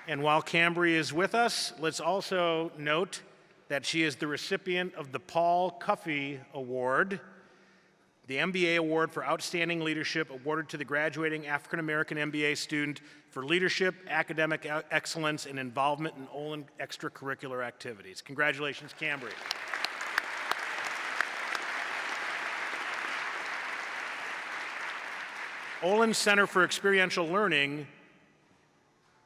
And while Cambry is with us, let's also note that she is the recipient of the Paul Cuffey Award, the MBA Award for Outstanding Leadership awarded to the graduating African American MBA student for leadership, academic excellence, and involvement in Olin extracurricular activities. Congratulations, Cambry. Olin Center for Experiential Learning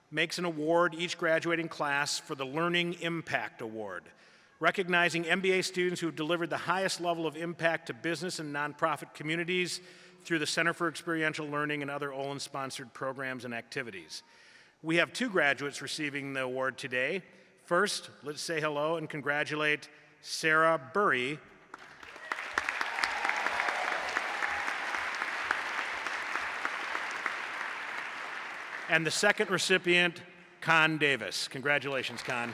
makes an award each graduating class for the Learning Impact Award, recognizing MBA students who have delivered the highest level of impact to business and nonprofit communities through the Center for Experiential Learning and other Olin-sponsored programs and activities. We have 2 graduates receiving the award today. First, let's say hello and congratulate Sarah Burry. And the second recipient, Con Davis. Congratulations, Con.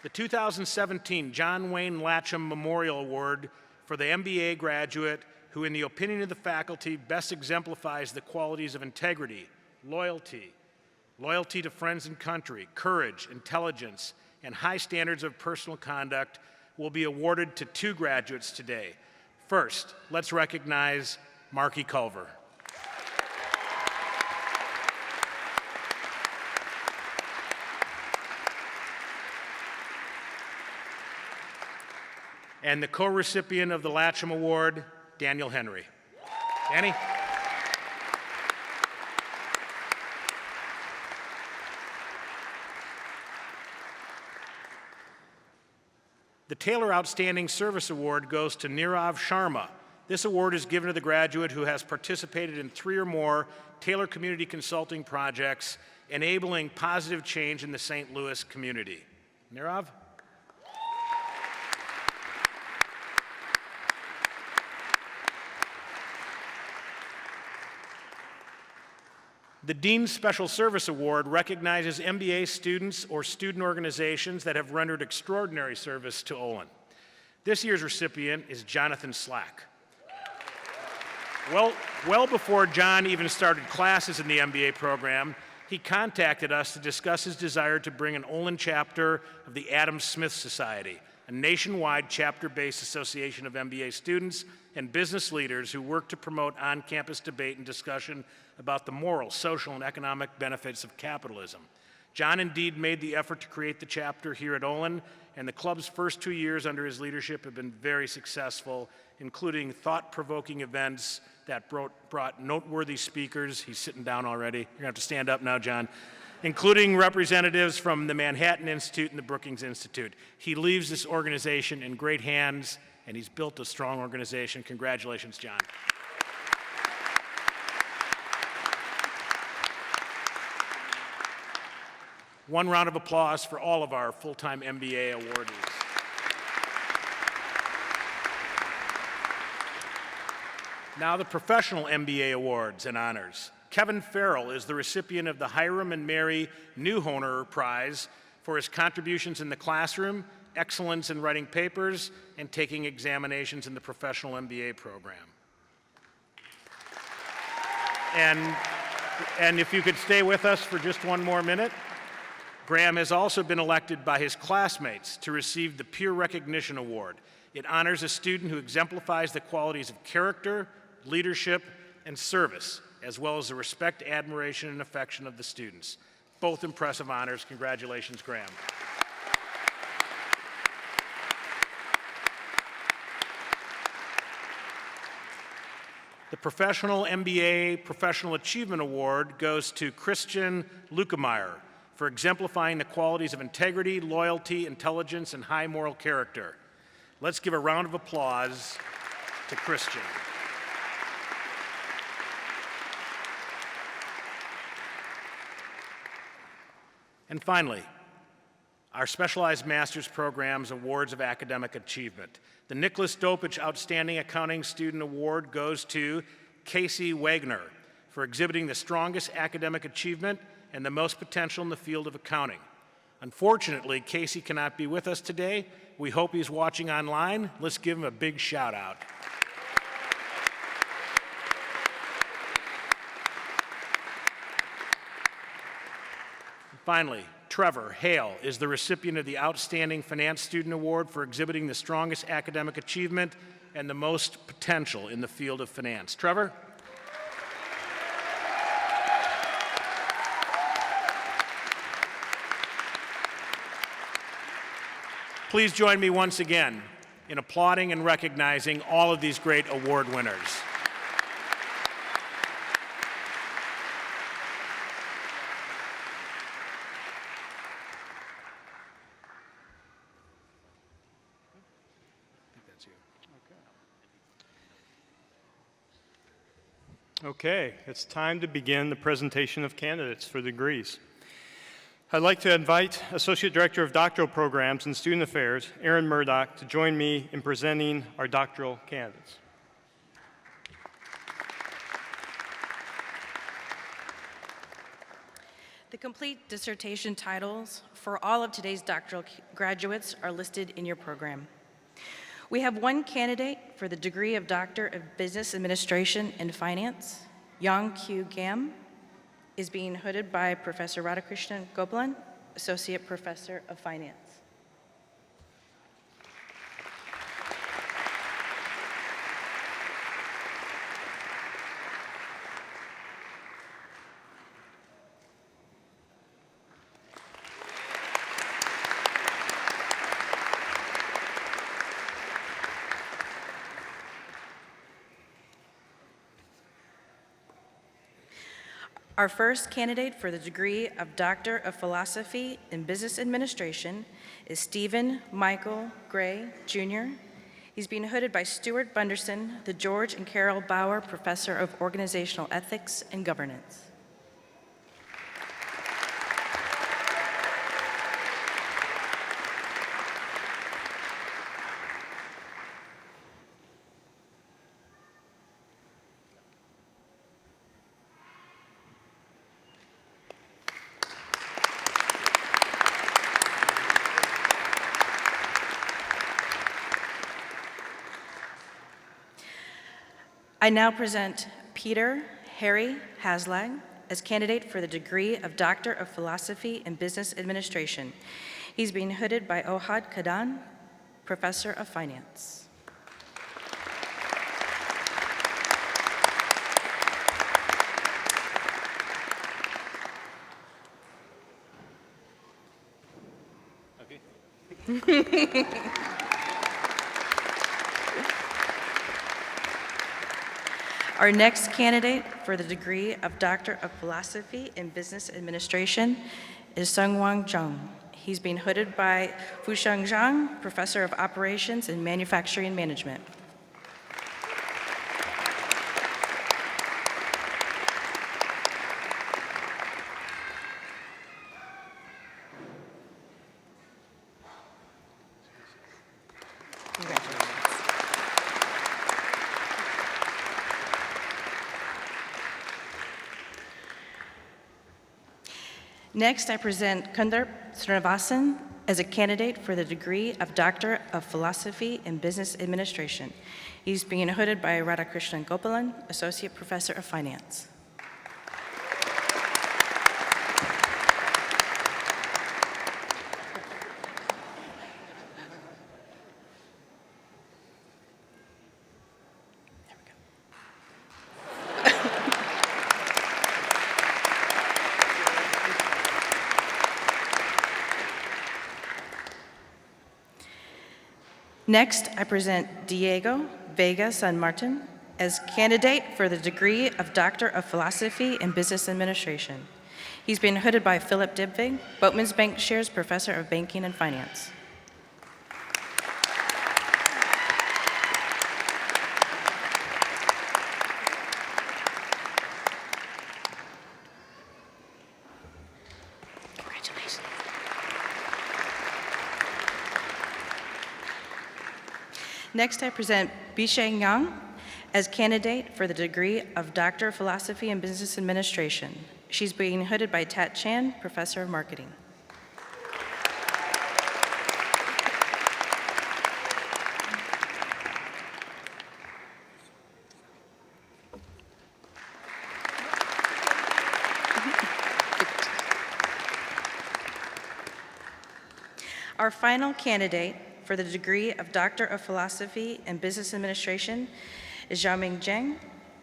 The 2017 John Wayne Latcham Memorial Award for the MBA graduate who, in the opinion of the faculty, best exemplifies the qualities of integrity, loyalty to friends and country, courage, intelligence, and high standards of personal conduct, will be awarded to 2 graduates today. First, let's recognize Marky Culver. And the co-recipient of the Latcham Award, Daniel Henry. Danny? The Taylor Outstanding Service Award goes to Nirav Sharma. This award is given to the graduate who has participated in 3 or more Taylor Community Consulting projects, enabling positive change in the St. Louis community. Nirav? The Dean's Special Service Award recognizes MBA students or student organizations that have rendered extraordinary service to Olin. This year's recipient is Jonathan Slack. Well before John even started classes in the MBA program, he contacted us to discuss his desire to bring an Olin chapter of the Adam Smith Society, a nationwide chapter-based association of MBA students and business leaders who work to promote on-campus debate and discussion about the moral, social, and economic benefits of capitalism. John indeed made the effort to create the chapter here at Olin, and the club's first 2 years under his leadership have been very successful, including thought-provoking events that brought noteworthy speakers. He's sitting down already. You're gonna have to stand up now, John. Including representatives from the Manhattan Institute and the Brookings Institute. He leaves this organization in great hands, and he's built a strong organization. Congratulations, John. One round of applause for all of our full-time MBA awardees. Now the professional MBA awards and honors. Kevin Farrell is the recipient of the Hiram and Mary Newhoner Prize for his contributions in the classroom, excellence in writing papers, and taking examinations in the professional MBA program. And if you could stay with us for just one more minute, Graham has also been elected by his classmates to receive the Peer Recognition Award. It honors a student who exemplifies the qualities of character, leadership, and service, as well as the respect, admiration, and affection of the students. Both impressive honors. Congratulations, Graham. The Professional MBA Professional Achievement Award goes to Christian Lukemeyer for exemplifying the qualities of integrity, loyalty, intelligence, and high moral character. Let's give a round of applause to Christian. And finally, our Specialized Master's Program's Awards of Academic Achievement. The Nicholas Dopich Outstanding Accounting Student Award goes to Casey Wagner for exhibiting the strongest academic achievement and the most potential in the field of accounting. Unfortunately, Casey cannot be with us today. We hope he's watching online. Let's give him a big shout out. Finally, Trevor Hale is the recipient of the Outstanding Finance Student Award for exhibiting the strongest academic achievement and the most potential in the field of finance. Trevor? Please join me once again in applauding and recognizing all of these great award winners. Okay, it's time to begin the presentation of candidates for degrees. I'd like to invite Associate Director of Doctoral Programs and Student Affairs, Erin Murdoch, to join me in presenting our doctoral candidates. The complete dissertation titles for all of today's doctoral graduates are listed in your program. We have one candidate for the degree of Doctor of Business Administration and Finance. Yang Q. Gam is being hooded by Professor Radhakrishnan Gopalan, Associate Professor of Finance. Our first candidate for the degree of Doctor of Philosophy in Business Administration is Stephen Michael Gray, Jr. He's being hooded by Stuart Bunderson, the George and Carol Bauer Professor of Organizational Ethics and Governance. I now present Peter Harry Haslag as candidate for the degree of Doctor of Philosophy in Business Administration. He's being hooded by Ohad Kadan, Professor of Finance. Our next candidate for the degree of Doctor of Philosophy in Business Administration is Sungwon Jung. He's being hooded by Fusheng Zhang, Professor of Operations and Manufacturing Management. Congratulations. Next, I present Kundar Srinivasan as a candidate for the degree of Doctor of Philosophy in Business Administration. He's being hooded by Radhakrishnan Gopalan, Associate Professor of Finance. Next, I present Diego Vega San Martin as candidate for the degree of Doctor of Philosophy in Business Administration. He's being hooded by Philip Dibvig, Boatman's Bank Shares Professor of Banking and Finance. Congratulations. Next, I present Bisheng Yang as candidate for the degree of Doctor of Philosophy in Business Administration. She's being hooded by Tat Chan, Professor of Marketing. Our final candidate for the degree of Doctor of Philosophy and Business Administration is Xiaoming Zheng,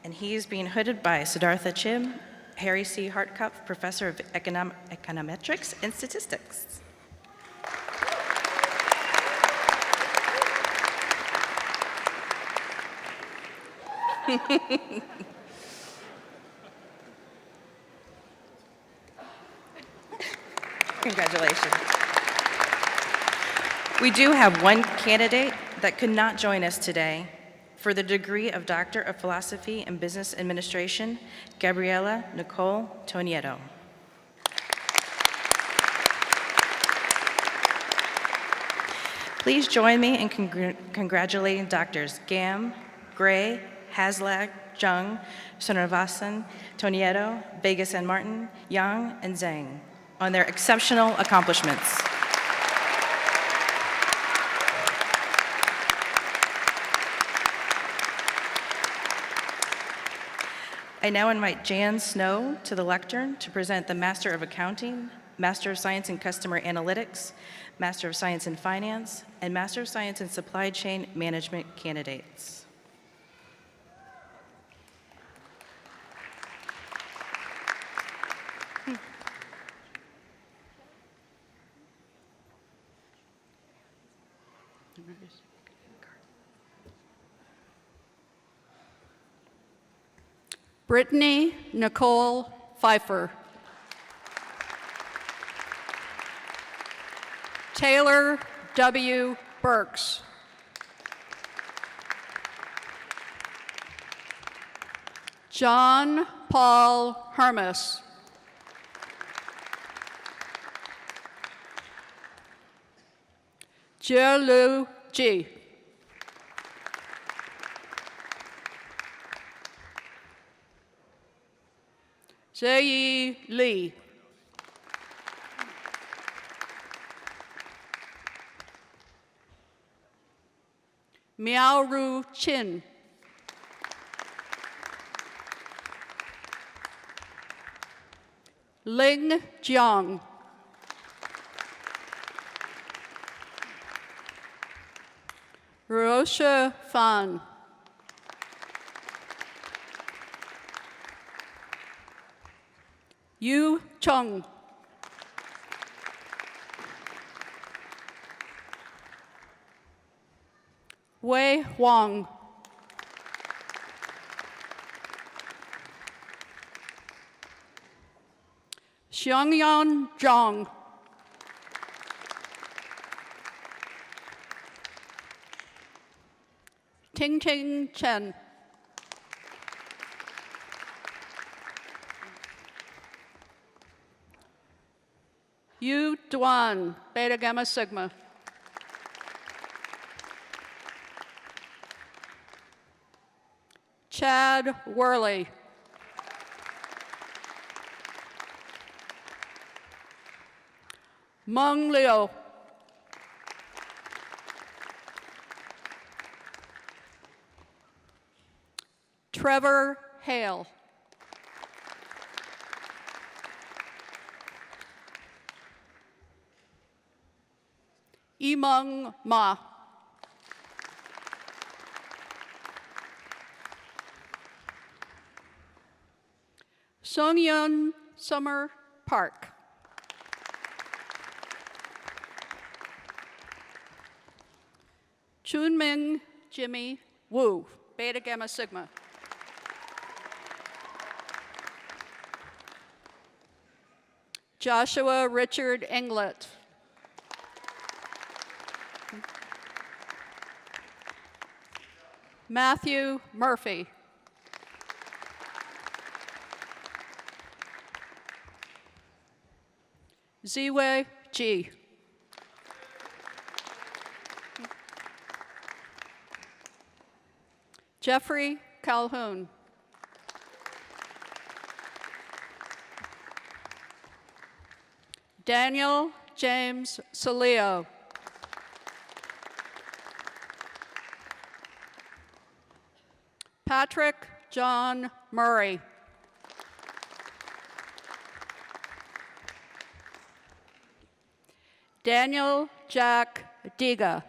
and he is being hooded by Siddhartha Chim, Harry C. Hartkup, Professor of Econometrics and Statistics. Congratulations. We do have one candidate that could not join us today. For the degree of Doctor of Philosophy and Business Administration, Gabriela Nicole Tonieto. Please join me in congratulating Doctors Gam, Gray, Haslag, Jung, Srinivasan, Tonieto, Vega San Martin, Yang, and Zhang on their exceptional accomplishments. I now invite Jan Snow to the lectern to present the Master of Accounting, Master of Science in Customer Analytics, Master of Science in Finance, and Master of Science in Supply Chain Management candidates. Brittany Nicole Pfeiffer. Taylor W. Burks. John Paul Hermes. Jielu Ji. Zheyi Li. Miaoru Chin. Ling Jiang. Rosha Fan. Yu Chung. Wei Huang. Xiangyan Zhang. Ting Ting Chen. Yu Duan, Beta Gamma Sigma. Chad Worley. Meng Liu. Trevor Hale. Yimeng Ma. Songyun Summer Park. Chunming Jimmy Wu, Beta Gamma Sigma. Joshua Richard Englet. Matthew Murphy. Ziwe G. Jeffrey Calhoun. Daniel James Salio. Patrick John Murray. Daniel Jack Diga.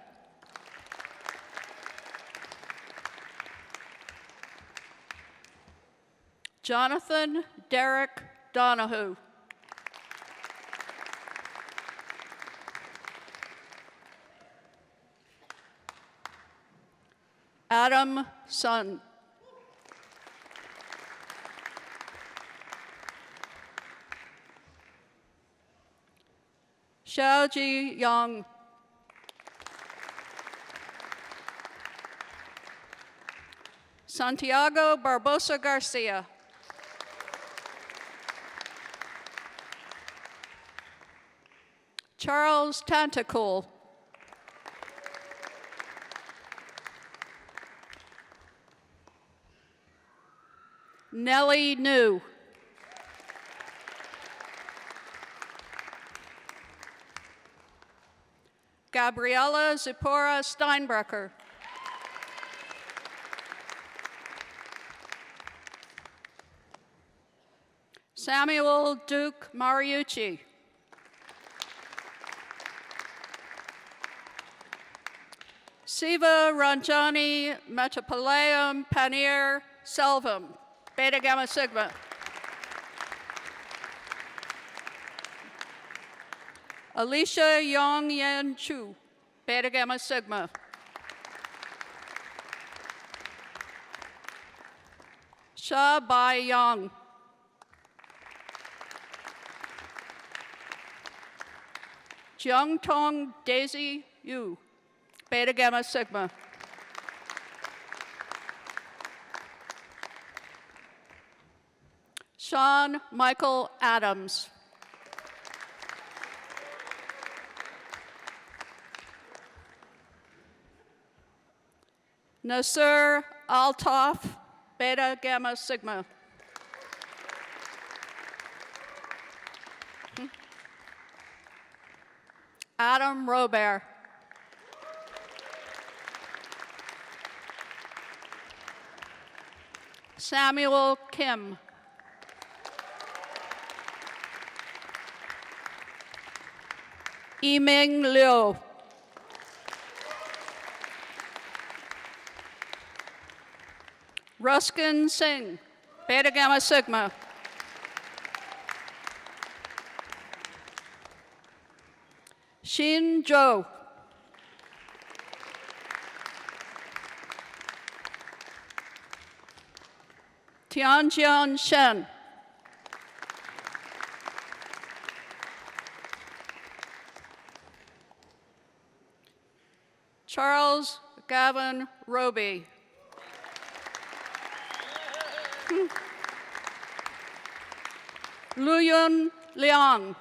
Jonathan Derek Donahue. Adam Sun. Xiaoji Yang. Santiago Barbosa Garcia. Charles Tantacool. Nellie New. Gabriela Zipporah Steinbrecher. Samuel Duke Mariucci. Siva Ranjani Metapalayam Panir Selvam, Beta Gamma Sigma. Alicia Yong Yan Chu, Beta Gamma Sigma. Sha Bai Yang. Jiang Tong Daisy Yu, Beta Gamma Sigma. Sean Michael Adams. Nasser Altaf, Beta Gamma Sigma. Adam Robert. Samuel Kim. Yiming Liu. Ruskin Singh, Beta Gamma Sigma. Xin Zhou. Tianjian Shen. Charles Gavin Roby. Luyun Liang.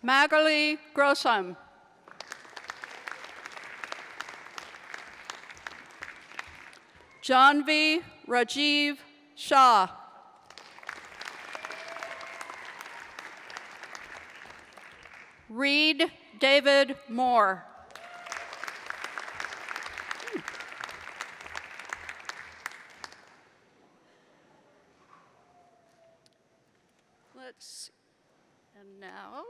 Magali Grossheim. Janvi Rajiv Shah. Reed David Moore. Let's see. And now,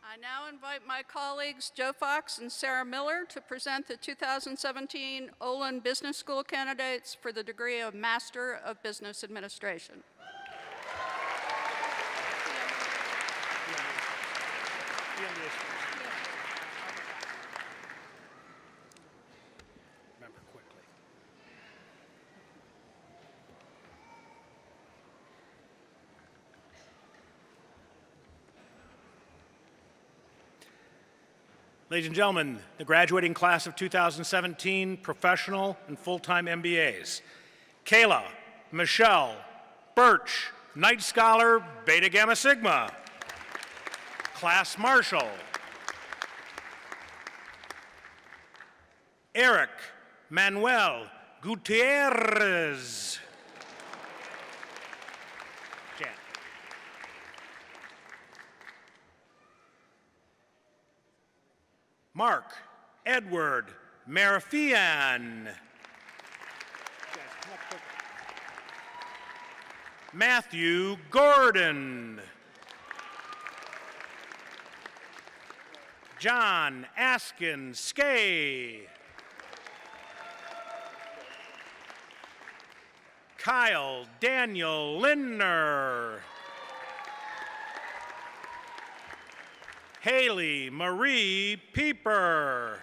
I now invite my colleagues Joe Fox and Sarah Miller to present the 2017 Olin Business School candidates for the degree of Master of Business Administration. Ladies and gentlemen, the graduating class of 2017 professional and full-time MBAs. Kayla, Michelle, Birch, Knight Scholar, Beta Gamma Sigma. Class Marshal. Eric Manuel Gutierrez. Jan. Mark Edward Marafian. Matthew Gordon. John Askin Skay. Kyle Daniel Lindner. Haley Marie Pieper.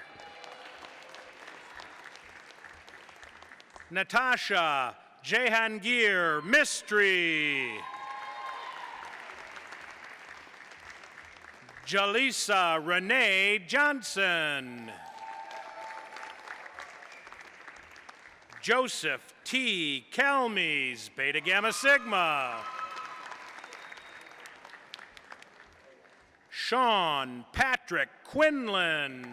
Natasha Jehangir Mistry. Jalisa Renee Johnson. Joseph T. Calmes, Beta Gamma Sigma. Sean Patrick Quinlan.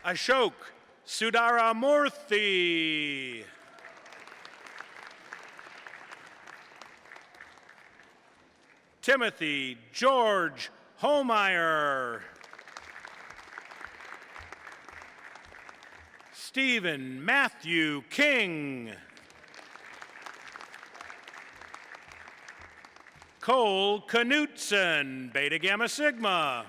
Ashok Sudaramurthy. Timothy George Holmeyer. Stephen Matthew King. Cole Knutson, Beta Gamma Sigma.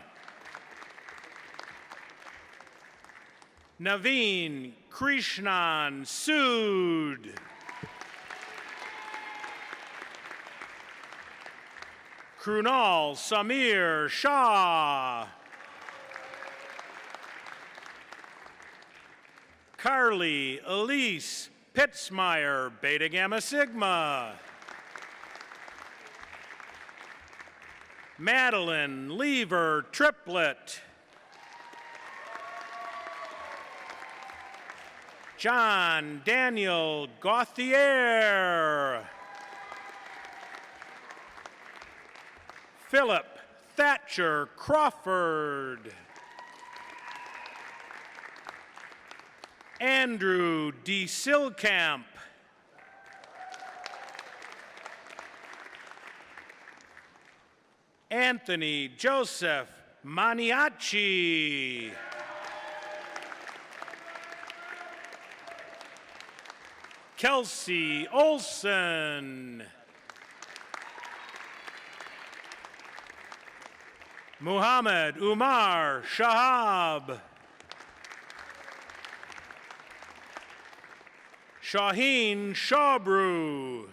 Naveen Krishnan Sood. Krunal Samir Shah. Carly Elise Pitzmeyer, Beta Gamma Sigma. Madeline Lever Triplet. John Daniel Gauthier. Philip Thatcher Crawford. Andrew D. Silkamp. Anthony Joseph Maniaci. Kelsey Olson. Muhammad Umar Shahab. Shaheen Shawbrew.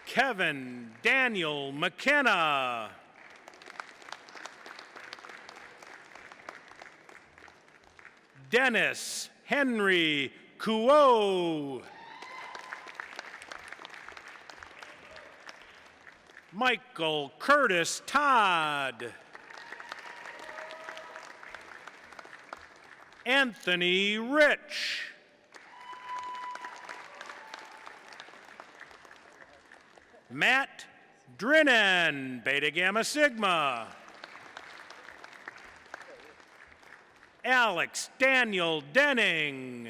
Kevin Daniel McKenna. Dennis Henry Kuo. Michael Curtis Todd. Anthony Rich. Matt Drinan, Beta Gamma Sigma. Alex Daniel Denning.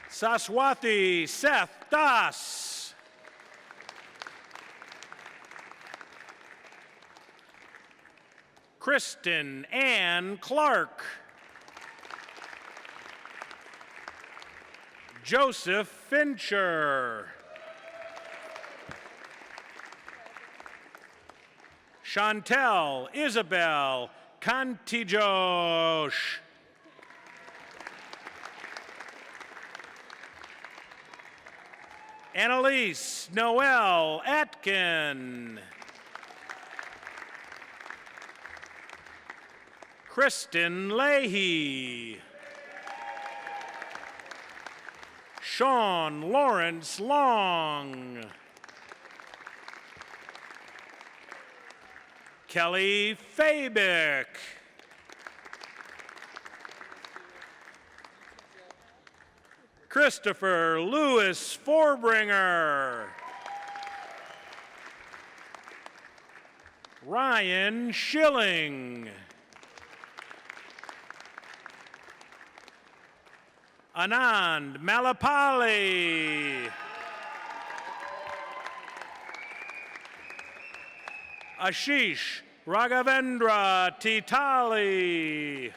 Saswathi Seth Das. Kristen Ann Clark. Joseph Fincher. Chantel Isabel Cantijosh. Annalise Noel Atkin. Kristen Leahy. Sean Lawrence Long. Kelly Fabick. Christopher Lewis Forbringer. Ryan Schilling. Anand Malapalli. Ashish Raghavendra Titali.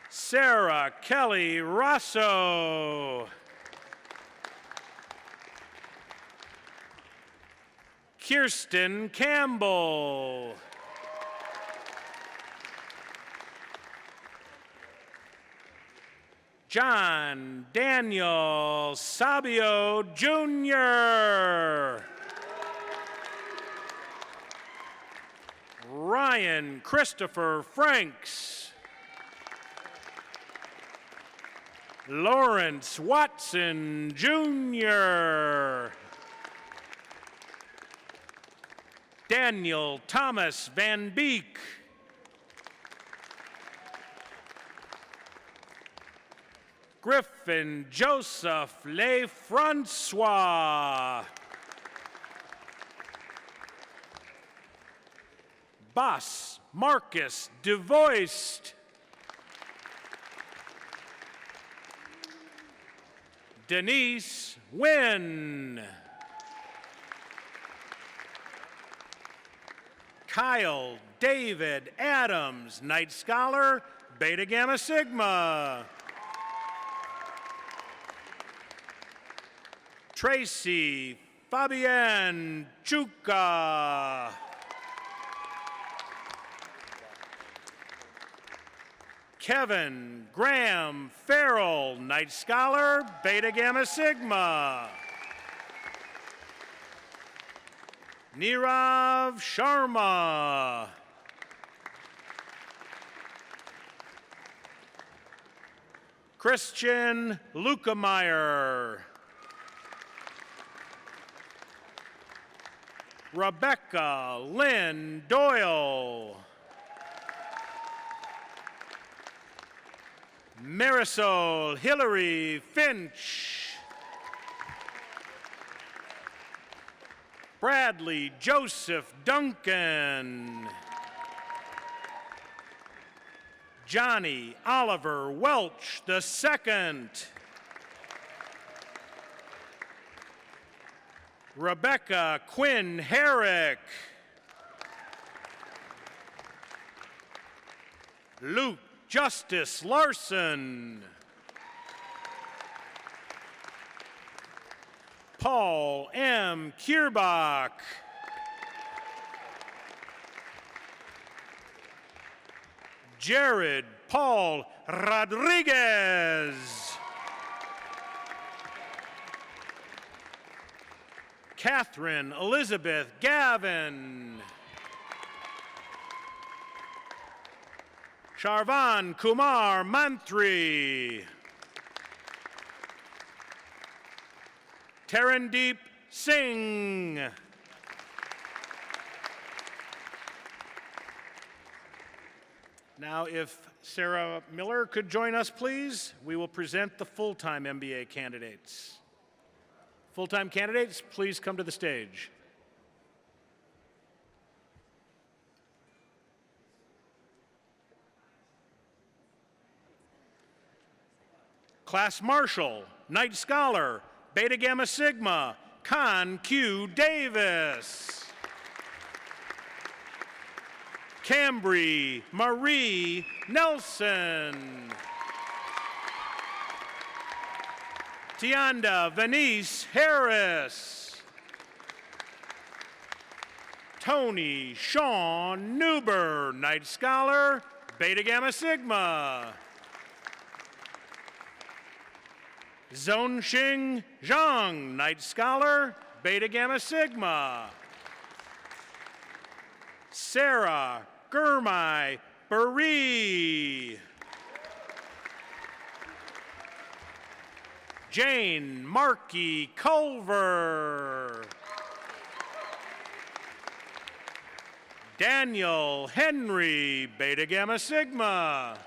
Sarah Kelly Rosso. Kirsten Campbell. John Daniel Sabio Jr. Ryan Christopher Franks. Lawrence Watson Jr. Daniel Thomas Van Beek. Griffin Joseph LeFrancois. Boss Marcus DeVoist. Denise Wynn. Kyle David Adams, Knight Scholar, Beta Gamma Sigma. Tracy Fabienne Chuka. Kevin Graham Farrell, Knight Scholar, Beta Gamma Sigma. Nirav Sharma. Christian Lukemeyer. Rebecca Lynn Doyle. Marisol Hillary Finch. Bradley Joseph Duncan. Johnny Oliver Welch II. Rebecca Quinn Herrick. Luke Justice Larson. Paul M. Kierbach. Jared Paul Rodriguez. Catherine Elizabeth Gavin. Sharvan Kumar Mantri. Tarandeep Singh. Now, if Sarah Miller could join us, please, we will present the full-time MBA candidates. Full-time candidates, please come to the stage. Class Marshal, Knight Scholar, Beta Gamma Sigma, Con Q Davis. Cambry Marie Nelson. Tianda Venice Harris. Tony Sean Newber, Knight Scholar, Beta Gamma Sigma. Zonxing Zhang, Knight Scholar, Beta Gamma Sigma. Sarah Gurmai Bari. Jane Markey Culver. Daniel Henry Beta Gamma Sigma.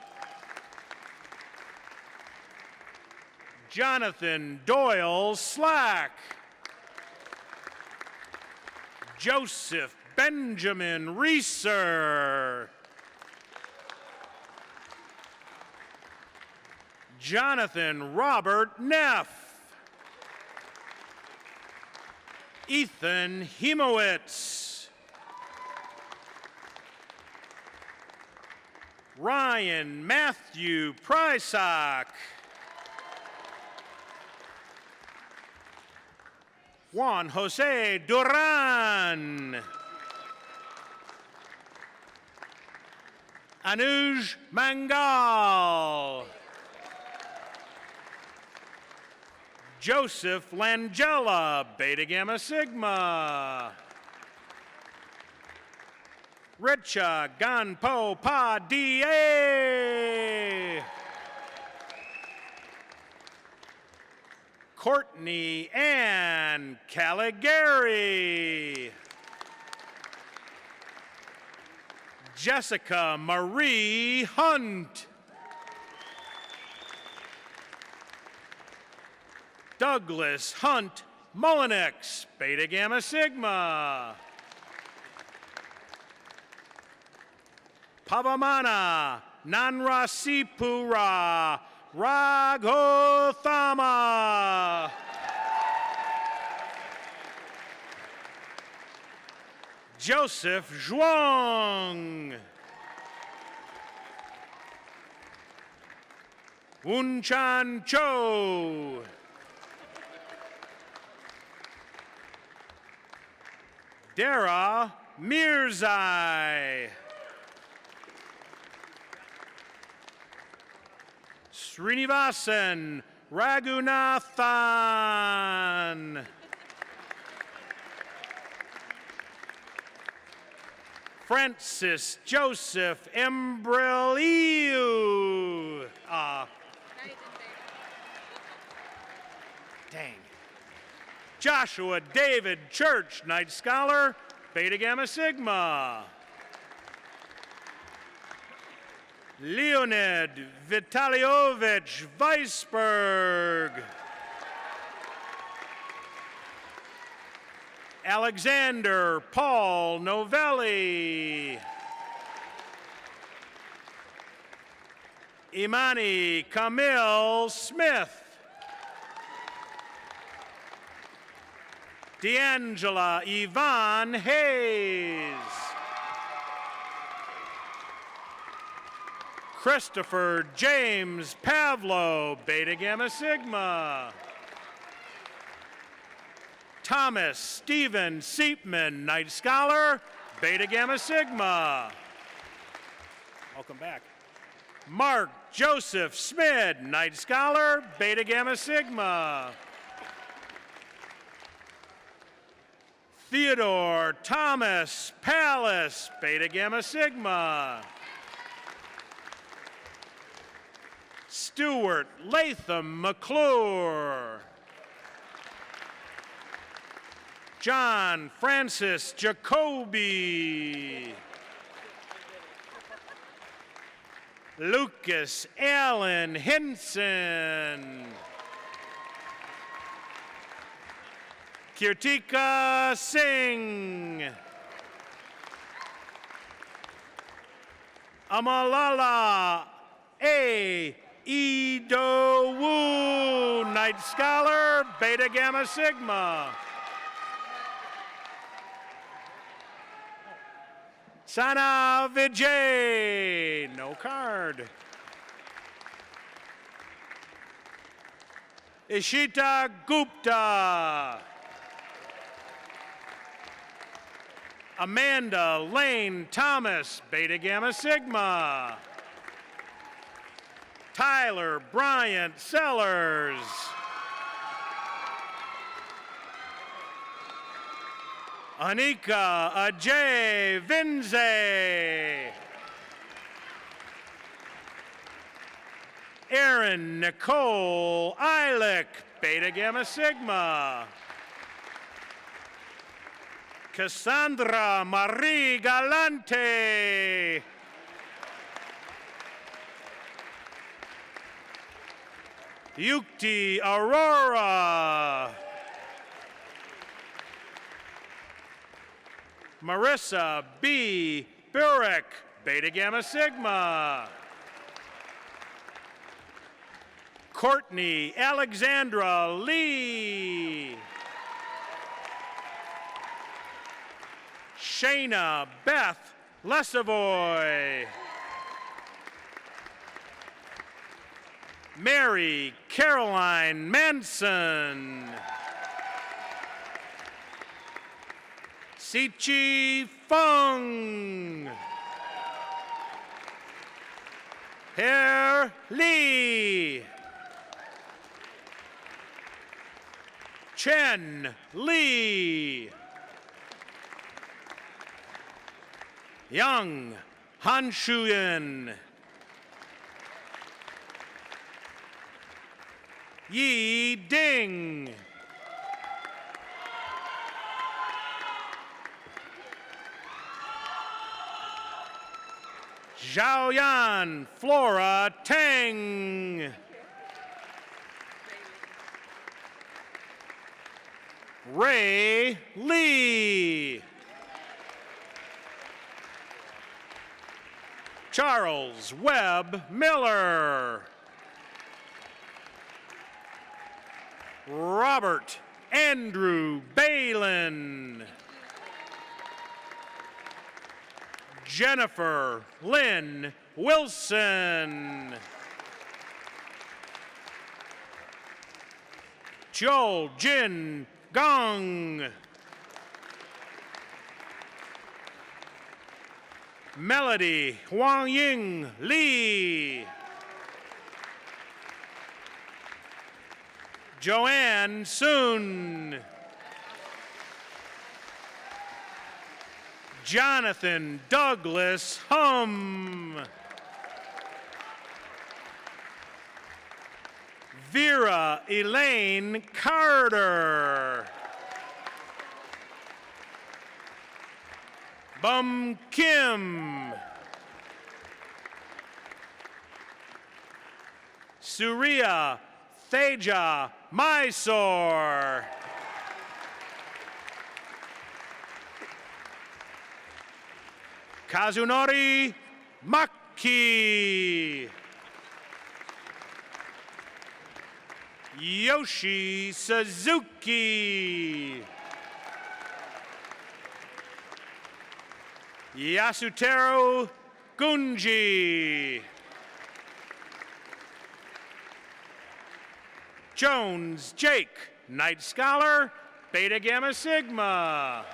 Jonathan Doyle Slack. Joseph Benjamin Reeser. Jonathan Robert Neff. Ethan Hemowitz. Ryan Matthew Prysock. Juan Jose Duran. Anuj Mangal. Joseph Langella, Beta Gamma Sigma. Richa Ganpo Pa DA. Courtney Ann Caligari. Jessica Marie Hunt. Douglas Hunt Mullenix, Beta Gamma Sigma. Pavamana Nanrasipura Raghothama. Joseph Zhuang. Wunchan Cho. Dara Mirzai. Srinivasan Raghunathan. Francis Joseph Embreliu. Dang. Joshua David Church, Knight Scholar, Beta Gamma Sigma. Leonid Vitaliovich Weisberg. Alexander Paul Novelli. Imani Camille Smith. D'Angela Yvonne Hayes. Christopher James Pavlo, Beta Gamma Sigma. Thomas Stephen Seepman, Knight Scholar, Beta Gamma Sigma. Welcome back. Mark Joseph Smid, Knight Scholar, Beta Gamma Sigma. Theodore Thomas Pallas, Beta Gamma Sigma. Stuart Latham McClure. John Francis Jacoby. Lucas Allen Hinson. Kirtika Singh. Amalala A. Idowu, Knight Scholar, Beta Gamma Sigma. Sana Vijay, no card. Ishita Gupta. Amanda Lane Thomas, Beta Gamma Sigma. Tyler Bryant Sellers. Anika Ajay Vinze. Erin Nicole Eilick, Beta Gamma Sigma. Cassandra Marie Galante. Yukti Aurora. Marissa B. Burek, Beta Gamma Sigma. Courtney Alexandra Lee. Shayna Beth Lesavoy. Mary Caroline Manson. Sichi Feng. Her Lee. Chen Lee. Yang Han Shuyen. Yi Ding. Zhaoyan Flora Tang. Ray Lee. Charles Webb Miller. Robert Andrew Balin. Jennifer Lynn Wilson. Joel Jin Gong. Melody Huang Ying Lee. Joanne Soon. Jonathan Douglas Hum. Vera Elaine Carter. Bum Kim. Surya Theja Mysore. Kazunori Maki. Yoshi Suzuki. Yasutaro Gunji. Jones Jake, Night Scholar, Beta Gamma Sigma.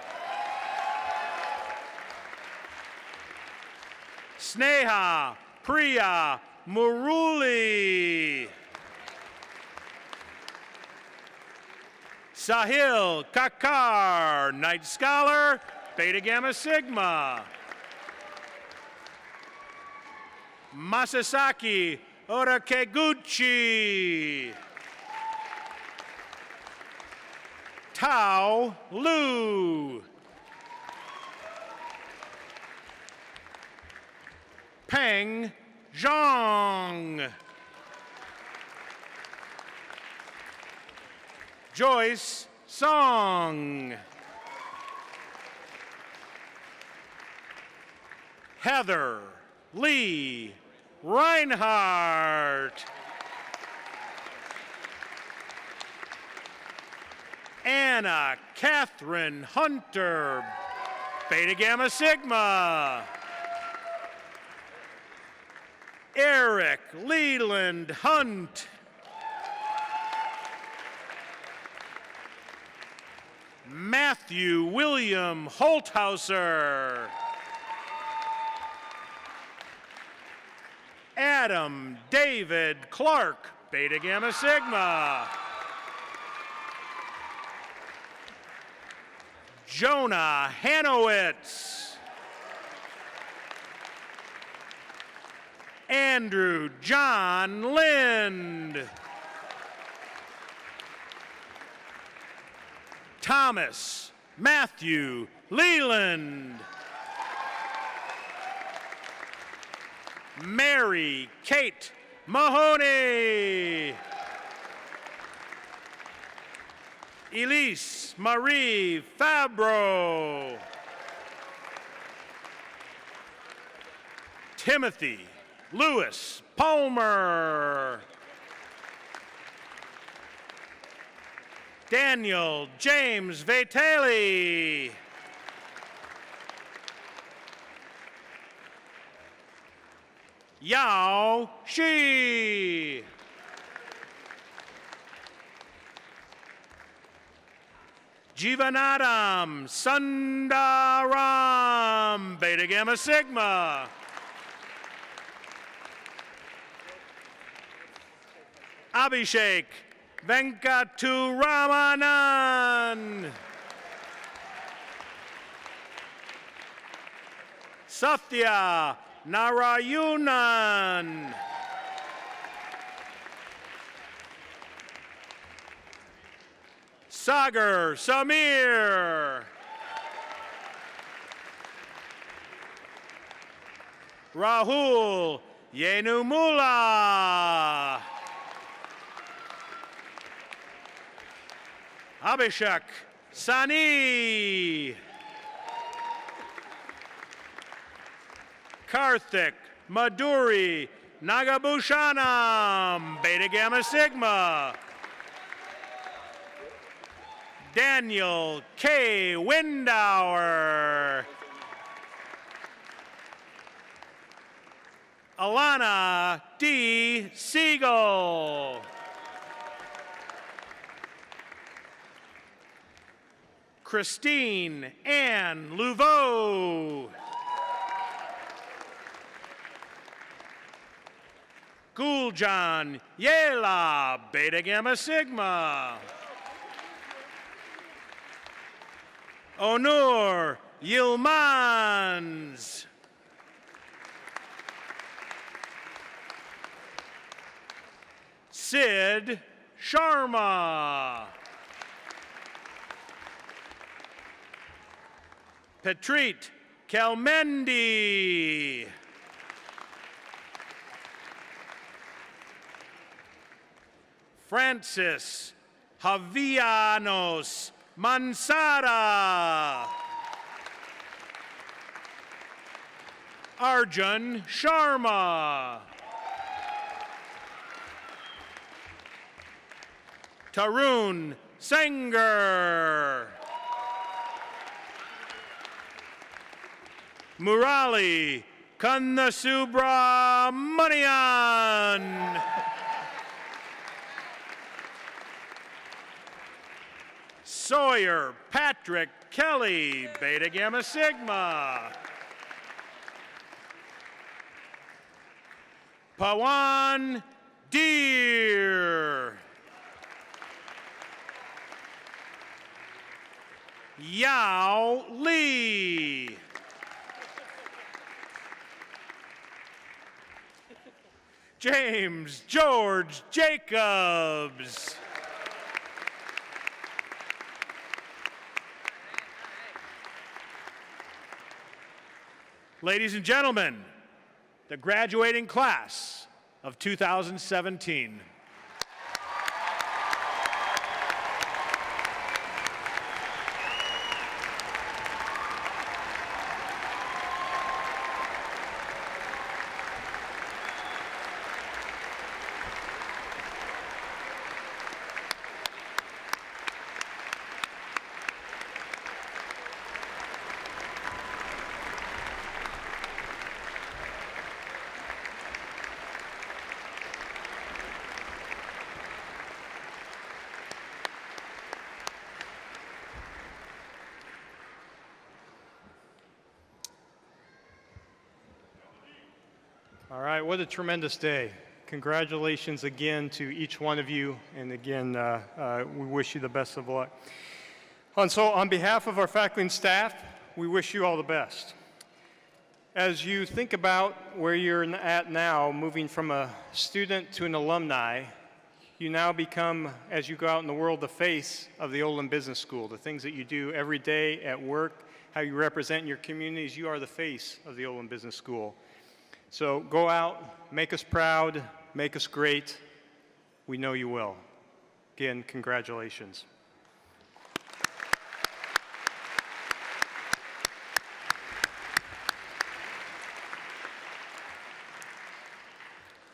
Sneha Priya Muruli. Sahil Kakar, Night Scholar, Beta Gamma Sigma. Masasaki Orakeguchi. Tao Lu. Peng Zhang. Joyce Song. Heather Lee Reinhardt. Anna Catherine Hunter, Beta Gamma Sigma. Eric Leland Hunt. Matthew William Holthauser. Adam David Clark, Beta Gamma Sigma. Jonah Hanowitz. Andrew John Lind. Thomas Matthew Leland. Mary Kate Mahoney. Elise Marie Fabro. Timothy Lewis Palmer. Daniel James Vatali. Yao Shi. Jivanadam Sundaram, Beta Gamma Sigma. Abhishek Venkaturamanan. Sathya Narayunan. Sagar Samir. Rahul Yenumula. Abhishek Sani. Karthik Maduri Nagabhushanam, Beta Gamma Sigma. Daniel K. Windauer. Alana D. Siegel. Christine Ann Louveau. Guljan Yela, Beta Gamma Sigma. Onur Yilmaz. Sid Sharma. Petrit Kelmendi. Francis Javianos Mansara. Arjun Sharma. Tarun Sanger. Murali Kannasubramanian. Sawyer Patrick Kelly, Beta Gamma Sigma. Pawan Deer. Yao Lee. James George Jacobs. Ladies and gentlemen, the graduating class of 2017. All right, what a tremendous day. Congratulations again to each one of you, and again, we wish you the best of luck. And so on behalf of our faculty and staff, we wish you all the best. As you think about where you're at now, moving from a student to an alumni, You now become, as you go out in the world, the face of the Olin Business School. The things that you do every day at work, how you represent your communities, you are the face of the Olin Business School. So go out, make us proud, make us great. We know you will. Again, congratulations.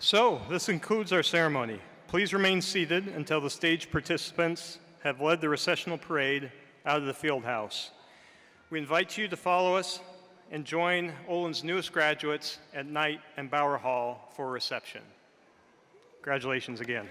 So, this concludes our ceremony. Please remain seated until the stage participants have led the recessional parade out of the field house. We invite you to follow us and join Olin's newest graduates at Knight and Bauer Hall for a reception. Congratulations again.